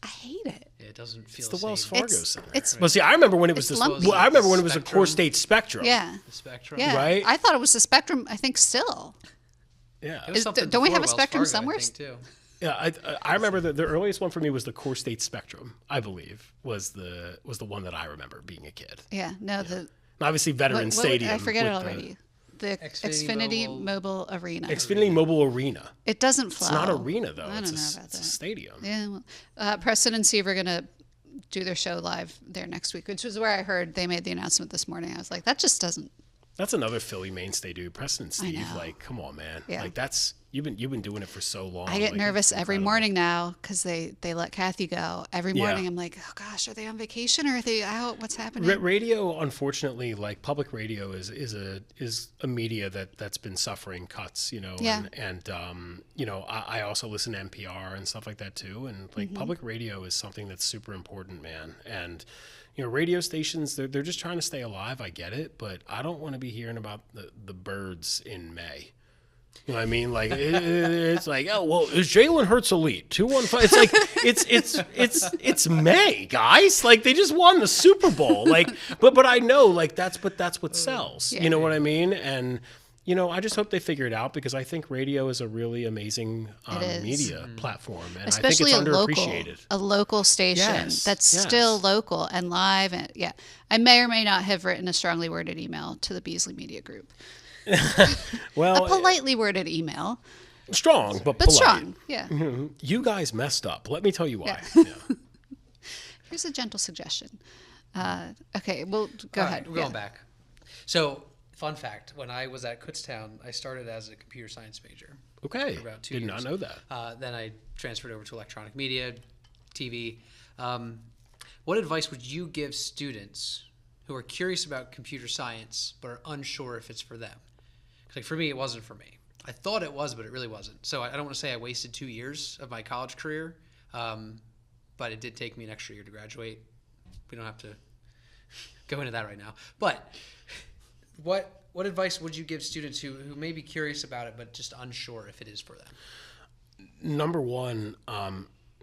I hate it. It doesn't feel It's the Wells same. Fargo It's- Center. it's- Well, see, I remember when it was it's the. lumpy. Well, I remember when it was the Spectrum. Core State Spectrum. Yeah. The Spectrum. Yeah. Right? I thought it was the Spectrum, I think still. Yeah. It was something don't we have before a Wells Spectrum Fargo, I somewhere? think, too. Yeah, I remember the earliest one for me was the Core State Spectrum. I believe was the one that I remember being a kid. Yeah. No, the And obviously, Veteran Stadium. I forget it with already. The Xfinity Xfinity Mobile Arena. Xfinity Mobile Arena. It doesn't flow. It's not arena though. I don't it's know about it's a that. stadium. Yeah. Well, Preston and Steve are going to do their show live there next week, which was where I heard they made the announcement this morning. I was like, that just doesn't. That's another Philly mainstay, dude. Preston and Steve, know. like, come on, man. Yeah. Like, that's you've been doing it for so long. I get Like, nervous it's every incredible. morning now because they let Kathy go. Every Yeah. morning I'm like, oh gosh, are they on vacation or are they out? What's happening? Radio, unfortunately, like public radio is a media that's been suffering cuts, you know, Yeah. and you know, I also listen to NPR and stuff like that too. And like public radio is something that's super important, man. And, you know, radio stations, they're just trying to stay alive. I get it, but I don't want to be hearing about the birds in May. You know what I mean? Like it's like, oh well, is Jalen Hurts elite 215? It's like it's May, guys. Like they just won the Super Bowl. Like, but I know like that's what sells. Yeah. You know what I mean? And you know, I just hope they figure it out because I think radio is a really amazing It is. media platform, and Especially I think it's underappreciated. a local station Yes, that's yes. still local and live. And yeah, I may or may not have written a strongly worded email to the Beasley Media Group. Well, A politely worded email, strong but but polite. strong. Yeah. You guys messed up. Let me tell you why. Yeah. Yeah. Here's a gentle suggestion. Okay, well, go All ahead. right, we're going back. So, fun fact: when I was at Kutztown, I started as a computer science major. Okay. For about 2 Did years. not know that. Then I transferred over to electronic media, TV. What advice would you give students who are curious about computer science but are unsure if it's for them? 'Cause, like for me, it wasn't for me. I thought it was, but it really wasn't. So I don't want to say I wasted 2 years of my college career, but it did take me an extra year to graduate. We don't have to go into that right now. But what advice would you give students who may be curious about it but just unsure if it is for them? Number one,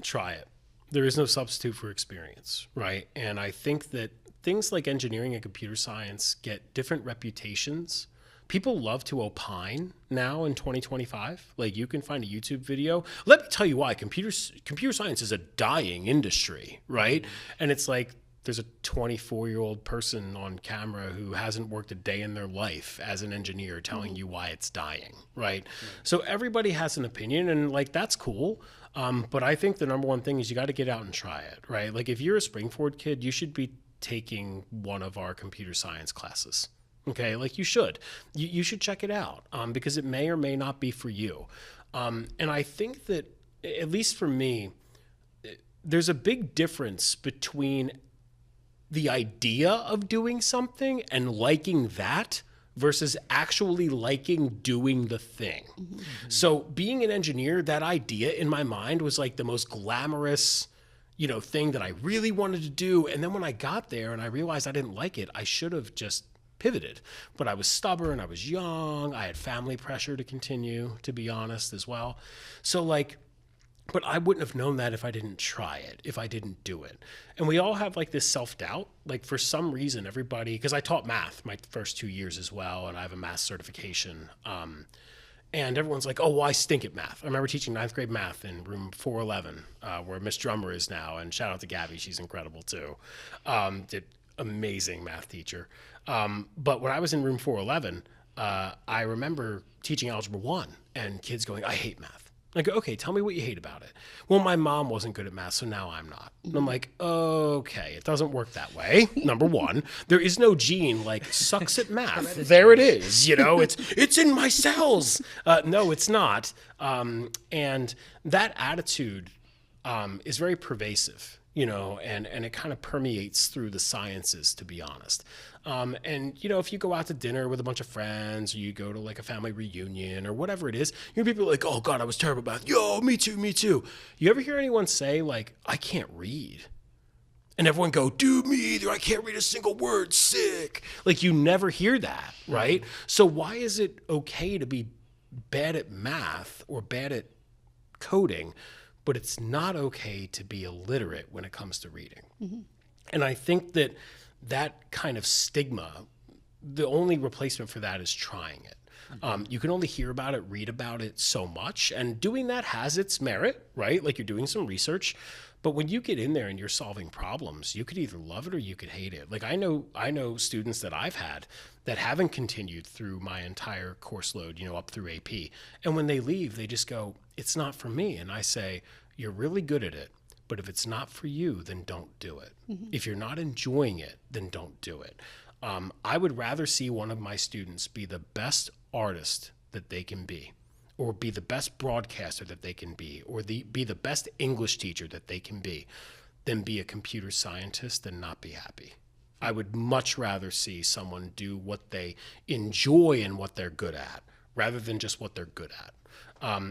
try it. There is no substitute for experience, right? And I think that things like engineering and computer science get different reputations. People love to opine now in 2025. Like you can find a YouTube video. Let me tell you why. Computer science is a dying industry, right? And it's like there's a 24-year-old person on camera who hasn't worked a day in their life as an engineer telling you why it's dying, right? So everybody has an opinion, and like that's cool. But I think the number one thing is you got to get out and try it, right? Like if you're a Springford kid, you should be taking one of our computer science classes. Okay, like you should. You should check it out because it may or may not be for you. And I think that, at least for me, there's a big difference between the idea of doing something and liking that versus actually liking doing the thing. Mm-hmm. So being an engineer, that idea in my mind was like the most glamorous, you know, thing that I really wanted to do. And then when I got there and I realized I didn't like it, I should have just pivoted. But I was stubborn, I was young, I had family pressure to continue, to be honest, as well. So like, but I wouldn't have known that if I didn't try it, if I didn't do it. And we all have like this self-doubt. Like for some reason, everybody, because I taught math my first 2 years as well, and I have a math certification. And everyone's like, oh, well, I stink at math. I remember teaching 9th grade math in room 411, where Miss Drummer is now. And shout out to Gabby, she's incredible too. Amazing math teacher. But when I was in room 411, I remember teaching Algebra 1 and kids going, I hate math. I go, okay, tell me what you hate about it. Well, my mom wasn't good at math, so now I'm not. And I'm like, okay, it doesn't work that way. Number one, there is no gene like sucks at math. There it is. You know, it's in my cells. No, it's not. And that attitude is very pervasive, you know, and it kind of permeates through the sciences, to be honest. And, you know, if you go out to dinner with a bunch of friends, or you go to like a family reunion or whatever it is, you know, people are like, oh God, I was terrible at math. Yo, me too, me too. You ever hear anyone say like, I can't read? And everyone go, dude, me either. I can't read a single word, sick. Like you never hear that, right? So why is it okay to be bad at math or bad at coding, but it's not okay to be illiterate when it comes to reading? Mm-hmm. And I think that kind of stigma, the only replacement for that is trying it. You can only hear about it, read about it so much, and doing that has its merit, right? Like you're doing some research, but when you get in there and you're solving problems, you could either love it or you could hate it. Like I know students that I've had that haven't continued through my entire course load, you know, up through AP, and when they leave, they just go, it's not for me. And I say, you're really good at it. But if it's not for you, then don't do it. Mm-hmm. If you're not enjoying it, then don't do it. I would rather see one of my students be the best artist that they can be, or be the best broadcaster that they can be, or be the best English teacher that they can be, than be a computer scientist and not be happy. I would much rather see someone do what they enjoy and what they're good at, rather than just what they're good at.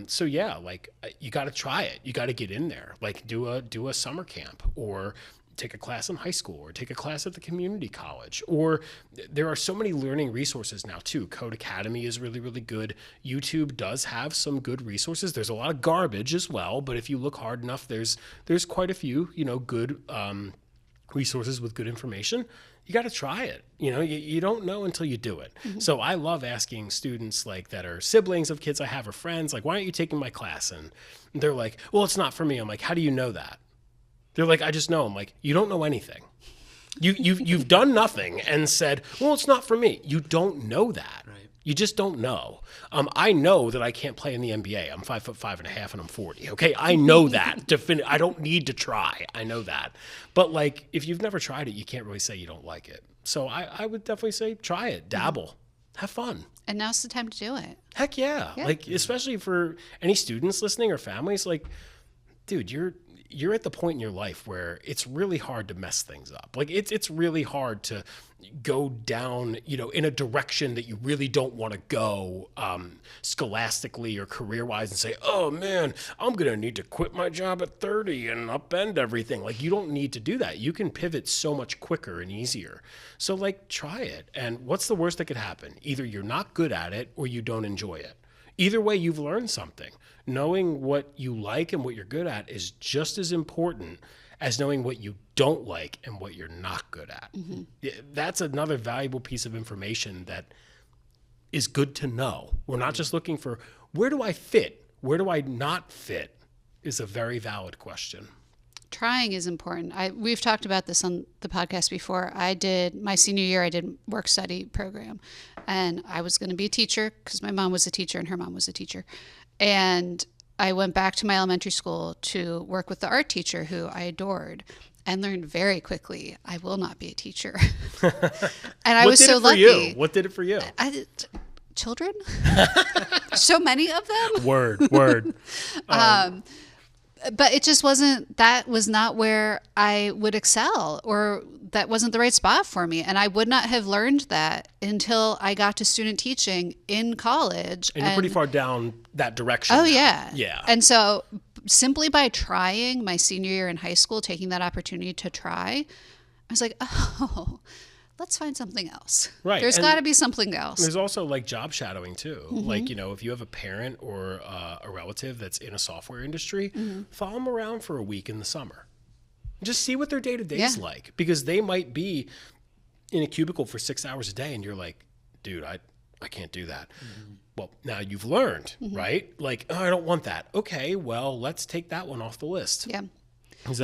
So yeah, like you got to try it. You got to get in there. Like do a summer camp, or take a class in high school, or take a class at the community college. Or there are so many learning resources now too. Code Academy is really, really good. YouTube does have some good resources. There's a lot of garbage as well, but if you look hard enough, there's quite a few, good resources with good information. You got to try it. You don't know until you do it. Mm-hmm. So I love asking students like that are siblings of kids I have or friends, like, why aren't you taking my class? And they're like, well, it's not for me. I'm like, how do you know that? They're like, I just know. I'm like, you don't know anything. You've done nothing and said, well, it's not for me. You don't know that. Right. You just don't know. I know that I can't play in the NBA. I'm 5'5.5" and I'm 40. Okay, I know that. I don't need to try. I know that. But like, if you've never tried it, you can't really say you don't like it. So I would definitely say try it, dabble, have fun. And now's the time to do it. Heck yeah. Like, especially for any students listening or families, like, dude, you're at the point in your life where it's really hard to mess things up. Like it's really hard to go down, in a direction that you really don't want to go, scholastically or career-wise, and say, oh man, I'm going to need to quit my job at 30 and upend everything. Like, you don't need to do that. You can pivot so much quicker and easier. So like, try it. And what's the worst that could happen? Either you're not good at it or you don't enjoy it. Either way, you've learned something. Knowing what you like and what you're good at is just as important as knowing what you don't like and what you're not good at. Mm-hmm. That's another valuable piece of information that is good to know. We're not just looking for, where do I fit? Where do I not fit? Is a very valid question. Trying is important. We've talked about this on the podcast before. My senior year, I did work study program, and I was going to be a teacher because my mom was a teacher and her mom was a teacher. And I went back to my elementary school to work with the art teacher who I adored, and learned very quickly, I will not be a teacher. And I was so lucky. What did it for you? Children? So many of them? Word. But it just that was not where I would excel, or that wasn't the right spot for me. And I would not have learned that until I got to student teaching in college. And you're pretty far down that direction. Oh, now. yeah. Yeah. And so simply by trying my senior year in high school, taking that opportunity to try, I was like, oh, let's find something else. Right. There's got to be something else. There's also like job shadowing too. Mm-hmm. Like, if you have a parent or a relative that's in a software industry, mm-hmm. follow them around for a week in the summer. Just see what their day-to-day is like, because they might be in a cubicle for 6 hours a day and you're like, dude, I can't do that. Mm-hmm. Well, now you've learned, mm-hmm. right? Like, oh, I don't want that. Okay, well, let's take that one off the list. Yeah.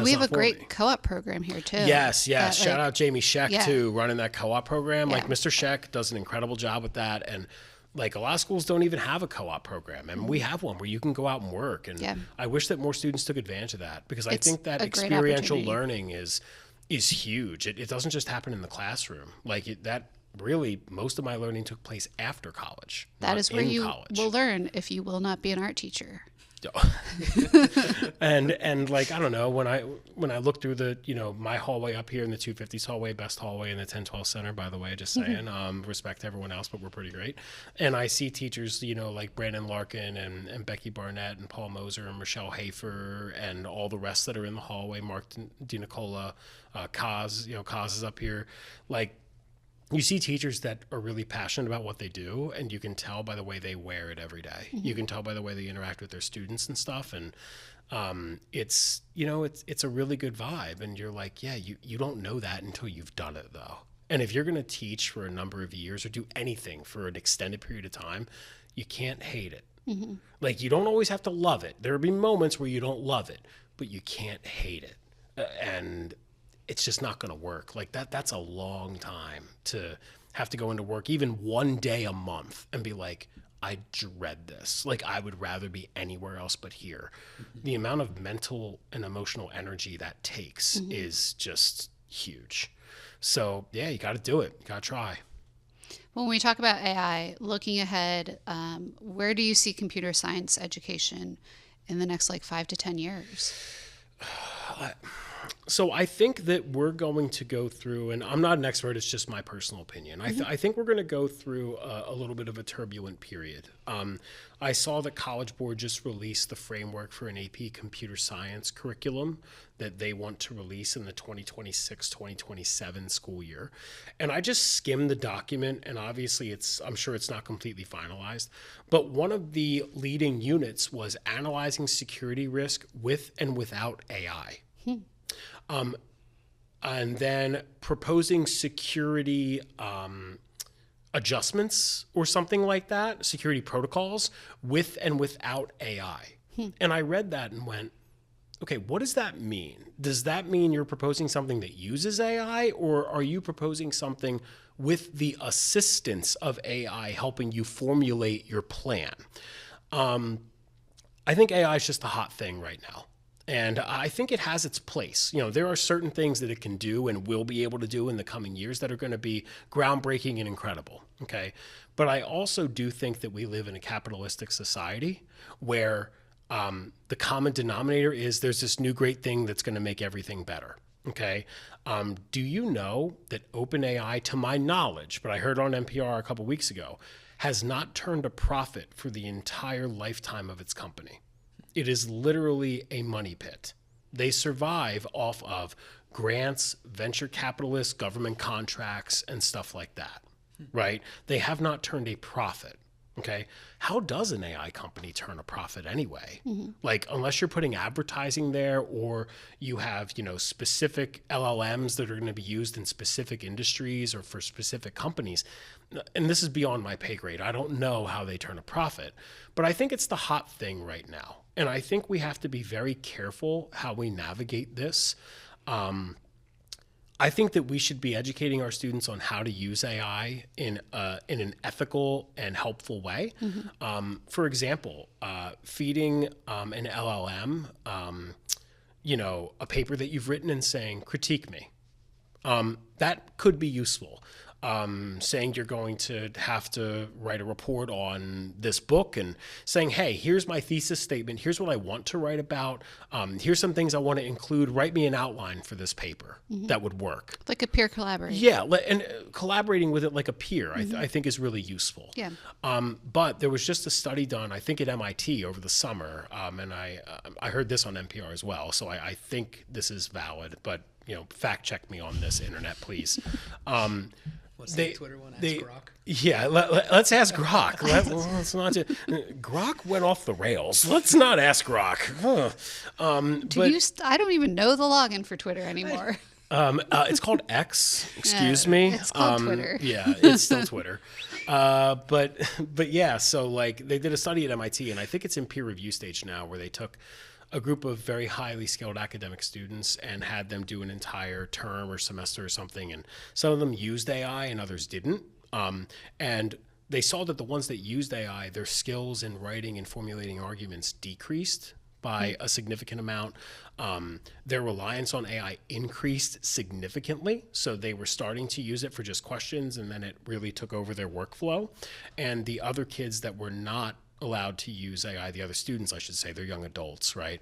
We have a great co-op program here too. Yes. Shout out Jamie Scheck too, running that co-op program. Yeah. Like Mr. Scheck does an incredible job with that. And like a lot of schools don't even have a co-op program. And we have one where you can go out and work. And I wish that more students took advantage of that, because I think that experiential learning is huge. It doesn't just happen in the classroom. Like that really, most of my learning took place after college. That is where you will learn if you will not be an art teacher. and like, I don't know, when I look through the, my hallway up here in the 250s hallway, best hallway in the 1012 center, by the way, just saying, respect to everyone else, but we're pretty great. And I see teachers, like Brandon Larkin and Becky Barnett and Paul Moser and Michelle Hafer and all the rest that are in the hallway, Mark DiNicola, Kaz, Kaz is up here. Like, you see teachers that are really passionate about what they do, and you can tell by the way they wear it every day. Mm-hmm. You can tell by the way they interact with their students and stuff. And it's a really good vibe. And you're like, yeah, you don't know that until you've done it, though. And if you're going to teach for a number of years or do anything for an extended period of time, you can't hate it. Mm-hmm. Like, you don't always have to love it. There will be moments where you don't love it, but you can't hate it. And it's just not going to work. Like that's a long time to have to go into work, even one day a month, and be like, I dread this. Like, I would rather be anywhere else but here. Mm-hmm. The amount of mental and emotional energy that takes is just huge. So yeah, you got to do it. You got to try. When we talk about AI, looking ahead, where do you see computer science education in the next 5 to 10 years? So I think that we're going to go through, and I'm not an expert, it's just my personal opinion. I think we're going to go through a little bit of a turbulent period. I saw that College Board just released the framework for an AP computer science curriculum that they want to release in the 2026-2027 school year. And I just skimmed the document, and obviously I'm sure it's not completely finalized, but one of the leading units was analyzing security risk with and without AI. And then proposing security adjustments or something like that, security protocols with and without AI. And I read that and went, okay, what does that mean? Does that mean you're proposing something that uses AI, or are you proposing something with the assistance of AI helping you formulate your plan? I think AI is just a hot thing right now. And I think it has its place. There are certain things that it can do and will be able to do in the coming years that are going to be groundbreaking and incredible. Okay. But I also do think that we live in a capitalistic society where the common denominator is there's this new great thing that's going to make everything better. Okay. Do you know that OpenAI, to my knowledge, but I heard on NPR a couple weeks ago, has not turned a profit for the entire lifetime of its company? It is literally a money pit. They survive off of grants, venture capitalists, government contracts, and stuff like that, right? They have not turned a profit, okay? How does an AI company turn a profit anyway? Unless you're putting advertising there, or you have, specific LLMs that are going to be used in specific industries or for specific companies. And this is beyond my pay grade. I don't know how they turn a profit, but I think it's the hot thing right now. And I think we have to be very careful how we navigate this. I think that we should be educating our students on how to use AI in an ethical and helpful way. For example, feeding an LLM, a paper that you've written and saying, critique me. That could be useful. Saying you're going to have to write a report on this book and saying, hey, here's my thesis statement. Here's what I want to write about. Here's some things I want to include. Write me an outline for this paper. That would work. Like a peer collaboration. Yeah, and collaborating with it like a peer, I think is really useful. Yeah. But there was just a study done, I think at MIT over the summer, and I heard this on NPR as well, so I think this is valid, but fact check me on this, internet, please. What's the Twitter one? Ask Grok? Yeah, let's ask Grok. Let's not. Grok went off the rails. Let's not ask Grok. I don't even know the login for Twitter anymore. It's called X. Excuse me. It's called Twitter. Yeah, it's still Twitter. But yeah. So they did a study at MIT, and I think it's in peer review stage now, where they took a group of very highly skilled academic students and had them do an entire term or semester or something. And some of them used AI and others didn't. And they saw that the ones that used AI, their skills in writing and formulating arguments decreased by a significant amount. Their reliance on AI increased significantly. So they were starting to use it for just questions, and then it really took over their workflow. And the other kids that were not allowed to use AI, the other students, I should say, they're young adults, right,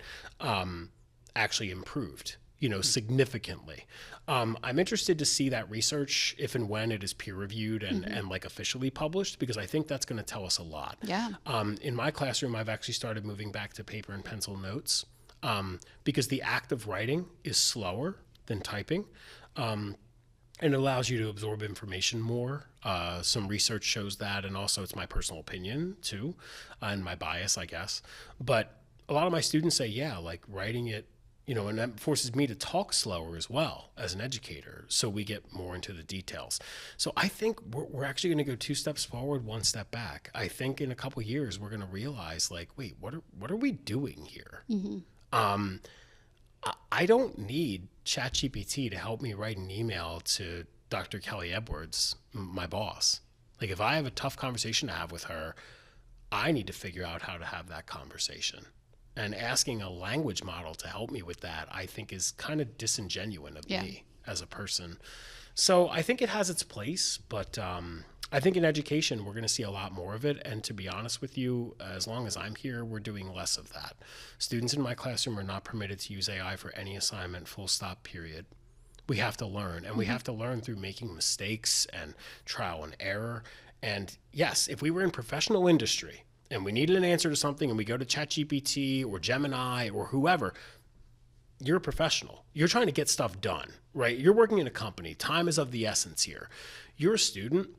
actually improved, significantly. I'm interested to see that research if and when it is peer reviewed and officially published, because I think that's going to tell us a lot. Yeah. In my classroom, I've actually started moving back to paper and pencil notes because the act of writing is slower than typing. And it allows you to absorb information more. Some research shows that, and also it's my personal opinion too, and my bias, I guess. But a lot of my students say, yeah, writing it, and that forces me to talk slower as well as an educator, so we get more into the details. So I think we're actually going to go 2 steps forward, 1 step back. I think in a couple of years we're going to realize, wait, what are we doing here? I don't need ChatGPT to help me write an email to Dr. Kelly Edwards, my boss. If I have a tough conversation to have with her, I need to figure out how to have that conversation. And asking a language model to help me with that, I think, is kind of disingenuous of me as a person. So I think it has its place, but I think in education, we're going to see a lot more of it. And to be honest with you, as long as I'm here, we're doing less of that. Students in my classroom are not permitted to use AI for any assignment, full stop, period. We have to learn, and we have to learn through making mistakes and trial and error. And yes, if we were in professional industry and we needed an answer to something and we go to ChatGPT or Gemini or whoever, you're a professional. You're trying to get stuff done, right? You're working in a company. Time is of the essence here. You're a student.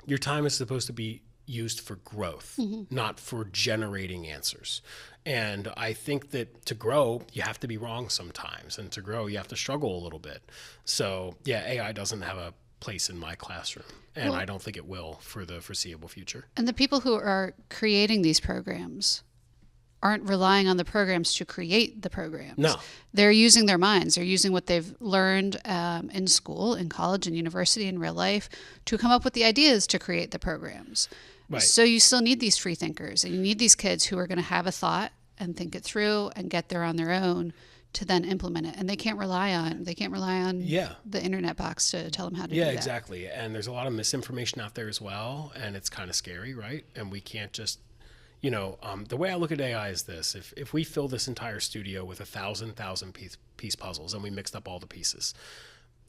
Your time is supposed to be used for growth, not for generating answers. And I think that to grow, you have to be wrong sometimes. And to grow, you have to struggle a little bit. So yeah, AI doesn't have a place in my classroom. And I don't think it will for the foreseeable future. And the people who are creating these programs aren't relying on the programs to create the programs. No. They're using their minds. They're using what they've learned in school, in college, in university, in real life to come up with the ideas to create the programs. Right. So you still need these free thinkers, and you need these kids who are going to have a thought and think it through and get there on their own to then implement it. And they can't rely on the internet box to tell them how to do that. Yeah, exactly. And there's a lot of misinformation out there as well, and it's kind of scary, right? And we can't just, the way I look at AI is this: if we fill this entire studio with 1,000 piece puzzles and we mixed up all the pieces,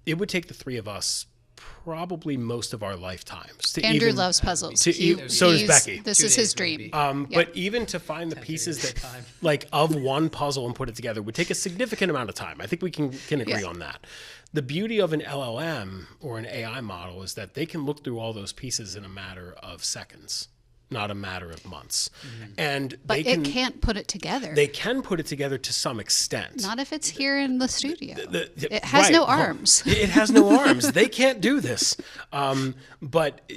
it would take the three of us probably most of our lifetimes to Andrew loves puzzles. So does Becky. This is his dream. But even to find the pieces that like of one puzzle and put it together would take a significant amount of time. I think we can agree on that. The beauty of an LLM or an AI model is that they can look through all those pieces in a matter of seconds, not a matter of months. But it can't put it together. They can put it together to some extent. Not if it's here in the studio. It has no arms. It has no arms. They can't do this. But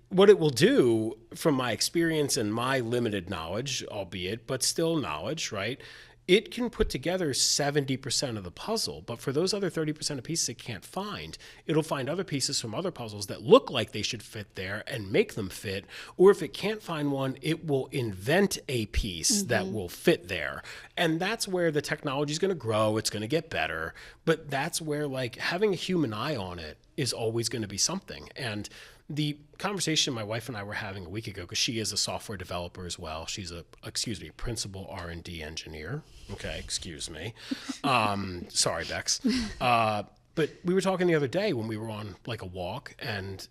what it will do, from my experience and my limited knowledge, albeit, but still knowledge, right? It can put together 70% of the puzzle, but for those other 30% of pieces it can't find, it'll find other pieces from other puzzles that look like they should fit there and make them fit. Or if it can't find one, it will invent a piece that will fit there. And that's where the technology is going to grow. It's going to get better. But that's where like having a human eye on it is always going to be something. And the conversation my wife and I were having a week ago, because she is a software developer as well. She's principal R&D engineer. Okay, excuse me. Sorry, Bex. But we were talking the other day when we were on like a walk, and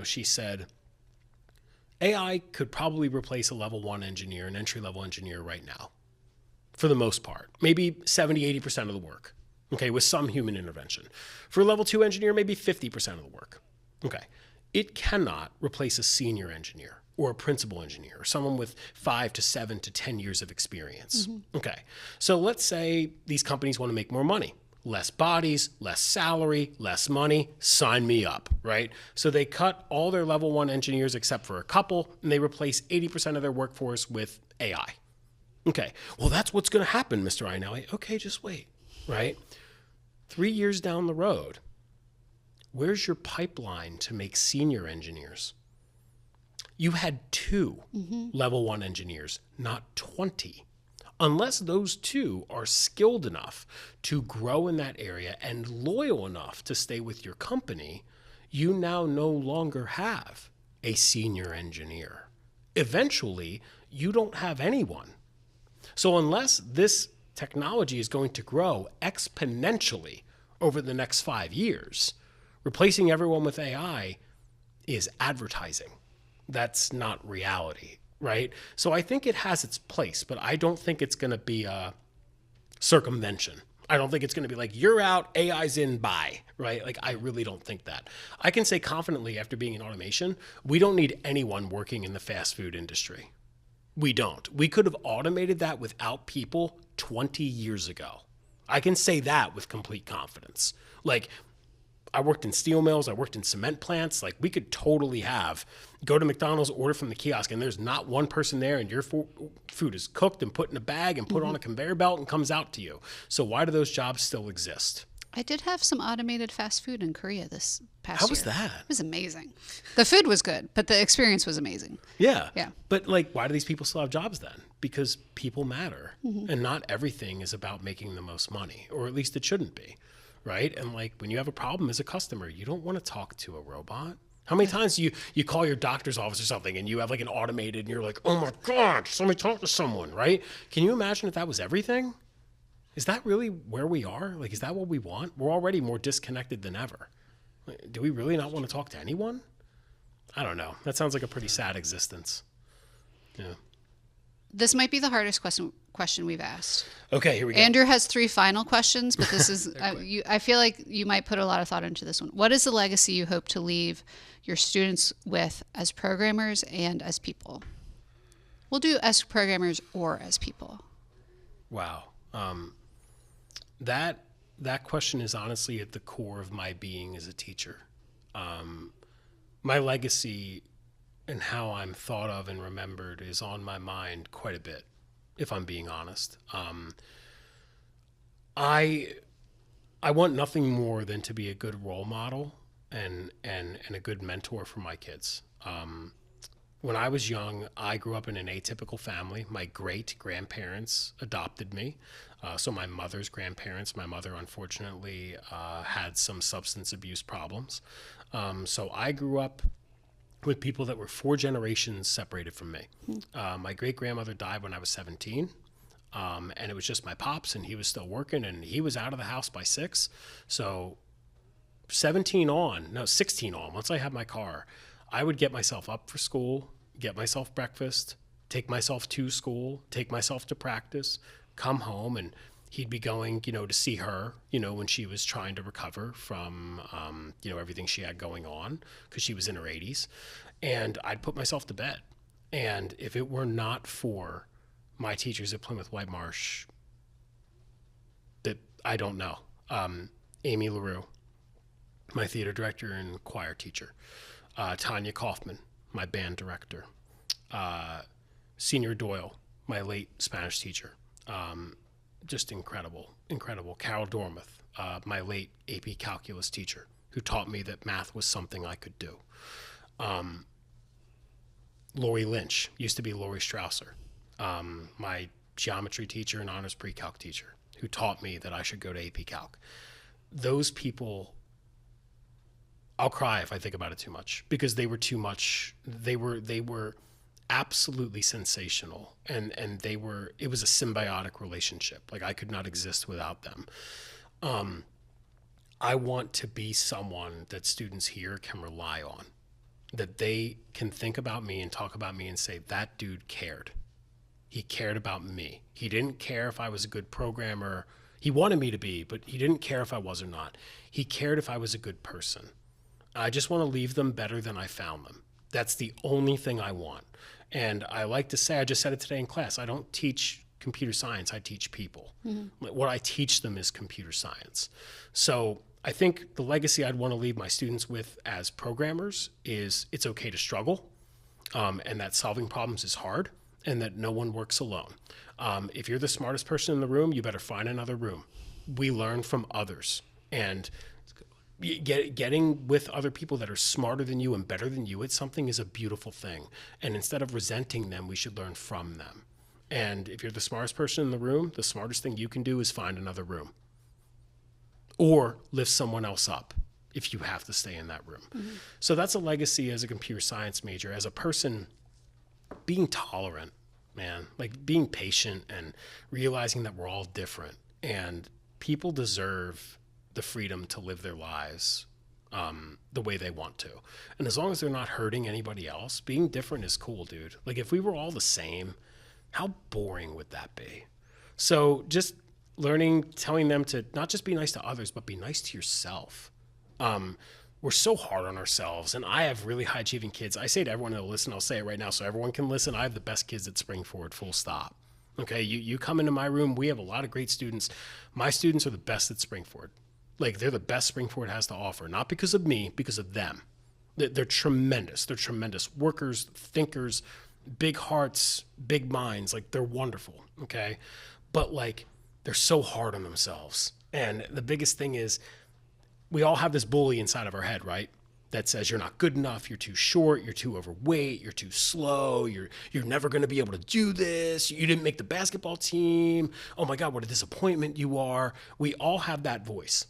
she said AI could probably replace a level 1 engineer, an entry-level engineer right now, for the most part. Maybe 70-80% of the work. Okay, with some human intervention. For a level 2 engineer, maybe 50% of the work. Okay. It cannot replace a senior engineer or a principal engineer or someone with 5 to 7 to 10 years of experience. Okay. So let's say these companies want to make more money. Less bodies, less salary, less money, sign me up, right? So they cut all their level 1 engineers except for a couple, and they replace 80% of their workforce with AI. Okay. Well, that's what's going to happen, Mr. Iannelli. Okay, just wait, right? 3 years down the road, where's your pipeline to make senior engineers? You had 2 level 1 engineers, not 20. Unless those 2 are skilled enough to grow in that area and loyal enough to stay with your company, you now no longer have a senior engineer. Eventually, you don't have anyone. So unless this technology is going to grow exponentially over the next 5 years, replacing everyone with AI is advertising. That's not reality, right? So I think it has its place, but I don't think it's going to be a circumvention. I don't think it's going to be like, you're out, AI's in, bye, right? Like, I really don't think that. I can say confidently after being in automation, we don't need anyone working in the fast food industry. We don't. We could have automated that without people 20 years ago. I can say that with complete confidence. Like, I worked in steel mills, I worked in cement plants. Like, we could totally go to McDonald's, order from the kiosk, and there's not one person there, and your food is cooked and put in a bag and put on a conveyor belt and comes out to you. So why do those jobs still exist? I did have some automated fast food in Korea this past year. How was that? It was amazing. The food was good, but the experience was amazing. Yeah. Yeah. But like, why do these people still have jobs then? Because people matter. And not everything is about making the most money, or at least it shouldn't be. Right? And like, when you have a problem as a customer, you don't want to talk to a robot. How many times do you call your doctor's office or something and you have like an automated and you're like, oh my God, somebody talk to someone, right? Can you imagine if that was everything? Is that really where we are? Like, is that what we want? We're already more disconnected than ever. Do we really not want to talk to anyone? I don't know. That sounds like a pretty sad existence. Yeah. This might be the hardest question we've asked. Okay, here we go. Andrew has 3 final questions, but this is, I feel like you might put a lot of thought into this one. What is the legacy you hope to leave your students with as programmers and as people? We'll do as programmers or as people. Wow. That question is honestly at the core of my being as a teacher. My legacy and how I'm thought of and remembered is on my mind quite a bit, if I'm being honest. I want nothing more than to be a good role model and a good mentor for my kids. When I was young, I grew up in an atypical family. My great-grandparents adopted me. So my mother's grandparents, my mother unfortunately had some substance abuse problems. So I grew up with people that were 4 generations separated from me. My great-grandmother died when I was 17. And it was just my pops, and he was still working, and he was out of the house by 6. So 16 on, once I had my car, I would get myself up for school, get myself breakfast, take myself to school, take myself to practice, come home, and he'd be going, to see her, when she was trying to recover from, everything she had going on, because she was in her 80s. And I'd put myself to bed. And if it were not for my teachers at Plymouth White Marsh, that I don't know. Amy LaRue, my theater director and choir teacher. Tanya Kaufman, my band director. Senior Doyle, my late Spanish teacher. Just incredible. Carol Dormuth, my late AP Calculus teacher, who taught me that math was something I could do. Lori Lynch, used to be Lori Strausser, my geometry teacher and honors pre-calc teacher, who taught me that I should go to AP Calc. Those people, I'll cry if I think about it too much, because they were too much. They were absolutely sensational, and it was a symbiotic relationship. Like, I could not exist without them. I want to be someone that students here can rely on, that they can think about me and talk about me and say, that dude cared. He cared about me. He didn't care if I was a good programmer. He wanted me to be, but he didn't care if I was or not. He cared if I was a good person. I just want to leave them better than I found them. That's the only thing I want. And I like to say, I just said it today in class, I don't teach computer science, I teach people. Mm-hmm. What I teach them is computer science. So I think the legacy I'd want to leave my students with as programmers is it's okay to struggle, and that solving problems is hard, and that no one works alone. If you're the smartest person in the room, you better find another room. We learn from others. And getting with other people that are smarter than you and better than you at something is a beautiful thing. And instead of resenting them, we should learn from them. And if you're the smartest person in the room, the smartest thing you can do is find another room. Or lift someone else up if you have to stay in that room. Mm-hmm. So that's a legacy as a computer science major. As a person, being tolerant, man, like being patient and realizing that we're all different. And people deserve the freedom to live their lives the way they want to. And as long as they're not hurting anybody else, being different is cool, dude. Like, if we were all the same, how boring would that be? So just telling them to not just be nice to others, but be nice to yourself. We're so hard on ourselves, and I have really high achieving kids. I say to everyone that'll listen, I'll say it right now so everyone can listen, I have the best kids at Springford, full stop. Okay, you come into my room, we have a lot of great students. My students are the best at Springford. Like, they're the best Springford has to offer, not because of me, because of them. They're tremendous. They're tremendous workers, thinkers, big hearts, big minds. Like, they're wonderful, okay? But, like, they're so hard on themselves. And the biggest thing is we all have this bully inside of our head, right? That says you're not good enough, you're too short, you're too overweight, you're too slow, you're never going to be able to do this, you didn't make the basketball team, oh my God, what a disappointment you are. We all have that voice.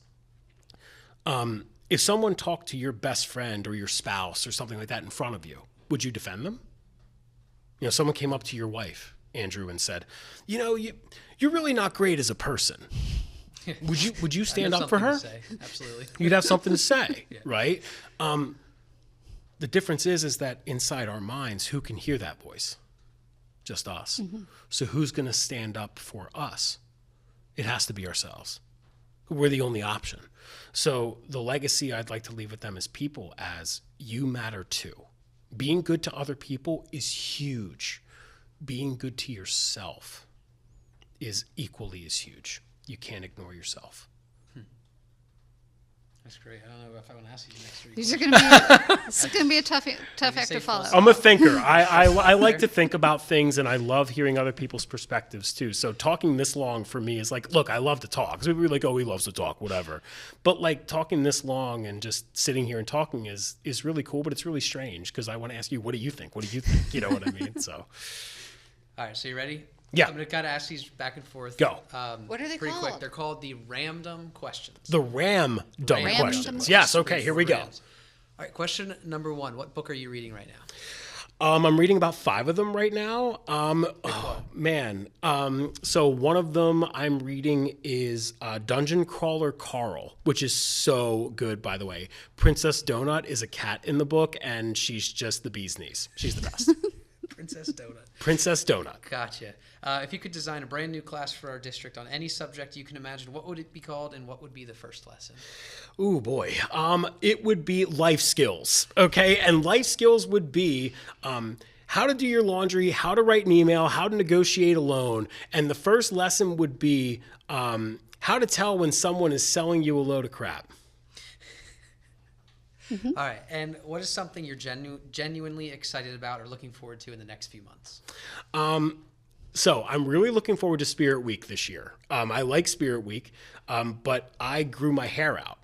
if someone talked to your best friend or your spouse or something like that in front of you, would you defend them? You know, someone came up to your wife, Andrew, and said, you know, you're really not great as a person. Would you stand up for her? To say. Absolutely. You'd have something to say, right? The difference is that inside our minds, who can hear that voice? Just us. So who's going to stand up for us? It has to be ourselves. We're the only option. So the legacy I'd like to leave with them as people as you matter too. Being good to other people is huge. Being good to yourself is equally as huge. You can't ignore yourself. That's great. I don't know if I want to ask you the next three. These are going to be, it's going to be a tough act to follow. I'm a thinker. I like to think about things, and I love hearing other people's perspectives too. So talking this long for me is like, look, I love to talk. So we're like, oh, he loves to talk, whatever. But like talking this long and just sitting here and talking is really cool, but it's really strange because I want to ask you, what do you think? What do you think? You know what I mean? So. All right, so you ready? Yeah. I'm going to kind of ask these back and forth. Go. What are they pretty called? quick. They're called the Ramdom questions. The Ramdom Ramdom questions. Yes, okay, here we go. Rams. All right, question number 1. What book are you reading right now? I'm reading about 5 of them right now. So one of them I'm reading is Dungeon Crawler Carl, which is so good, by the way. Princess Donut is a cat in the book, and she's just the bee's knees. She's the best. Princess Donut. Princess Donut. Gotcha. If you could design a brand new class for our district on any subject you can imagine, what would it be called and what would be the first lesson? Ooh, boy. It would be life skills, okay? And life skills would be how to do your laundry, how to write an email, how to negotiate a loan. And the first lesson would be how to tell when someone is selling you a load of crap. All right. And what is something you're genuinely excited about or looking forward to in the next few months? So I'm really looking forward to Spirit Week this year. I like Spirit Week, but I grew my hair out.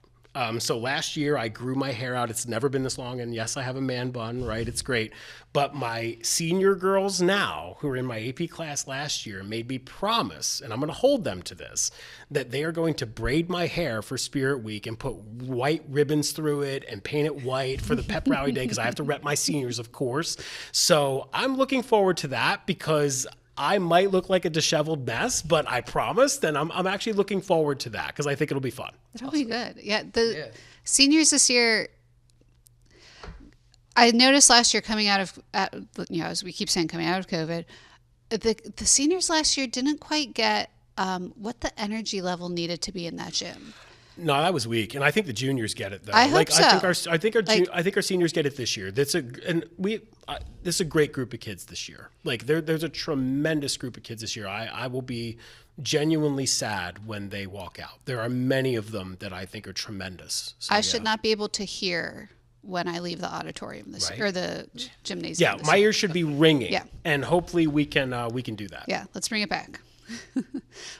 So last year I grew my hair out. It's never been this long. And yes, I have a man bun, right? It's great. But my senior girls now, who were in my AP class last year, made me promise, and I'm going to hold them to this, that they are going to braid my hair for Spirit Week and put white ribbons through it and paint it white for the pep rally day because I have to rep my seniors, of course. So I'm looking forward to that because I might look like a disheveled mess, but I promised, and I'm actually looking forward to that because I think it'll be fun. It'll be good. Yeah, seniors this year, I noticed last year coming out of, as we keep saying, coming out of COVID, the seniors last year didn't quite get what the energy level needed to be in that gym. No, that was weak, and I think the juniors get it though. I hope so. I think our seniors get it this year. This is a great group of kids this year. Like there's a tremendous group of kids this year. I will be genuinely sad when they walk out. There are many of them that I think are tremendous. So, I should not be able to hear when I leave the auditorium or the gymnasium. Yeah, my ears should be ringing. Yeah. And hopefully we can do that. Yeah, let's bring it back.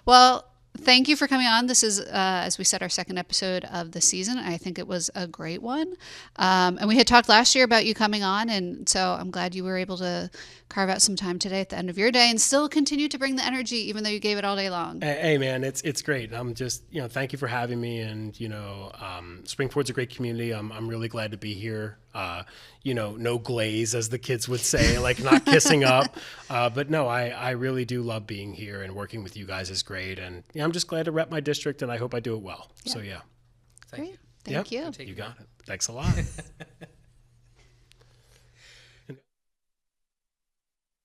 Well, thank you for coming on. This is, as we said, our second episode of the season. I think it was a great one. And we had talked last year about you coming on, and so I'm glad you were able to carve out some time today at the end of your day and still continue to bring the energy, even though you gave it all day long. Hey, man, it's great. I'm just, thank you for having me. And, Springford's a great community. I'm really glad to be here. No glaze, as the kids would say, like not kissing up. But no, I really do love being here, and working with you guys is great. And I'm just glad to rep my district, and I hope I do it well. Yeah. So, yeah. Thank you. Thank you. You got it. Thanks a lot.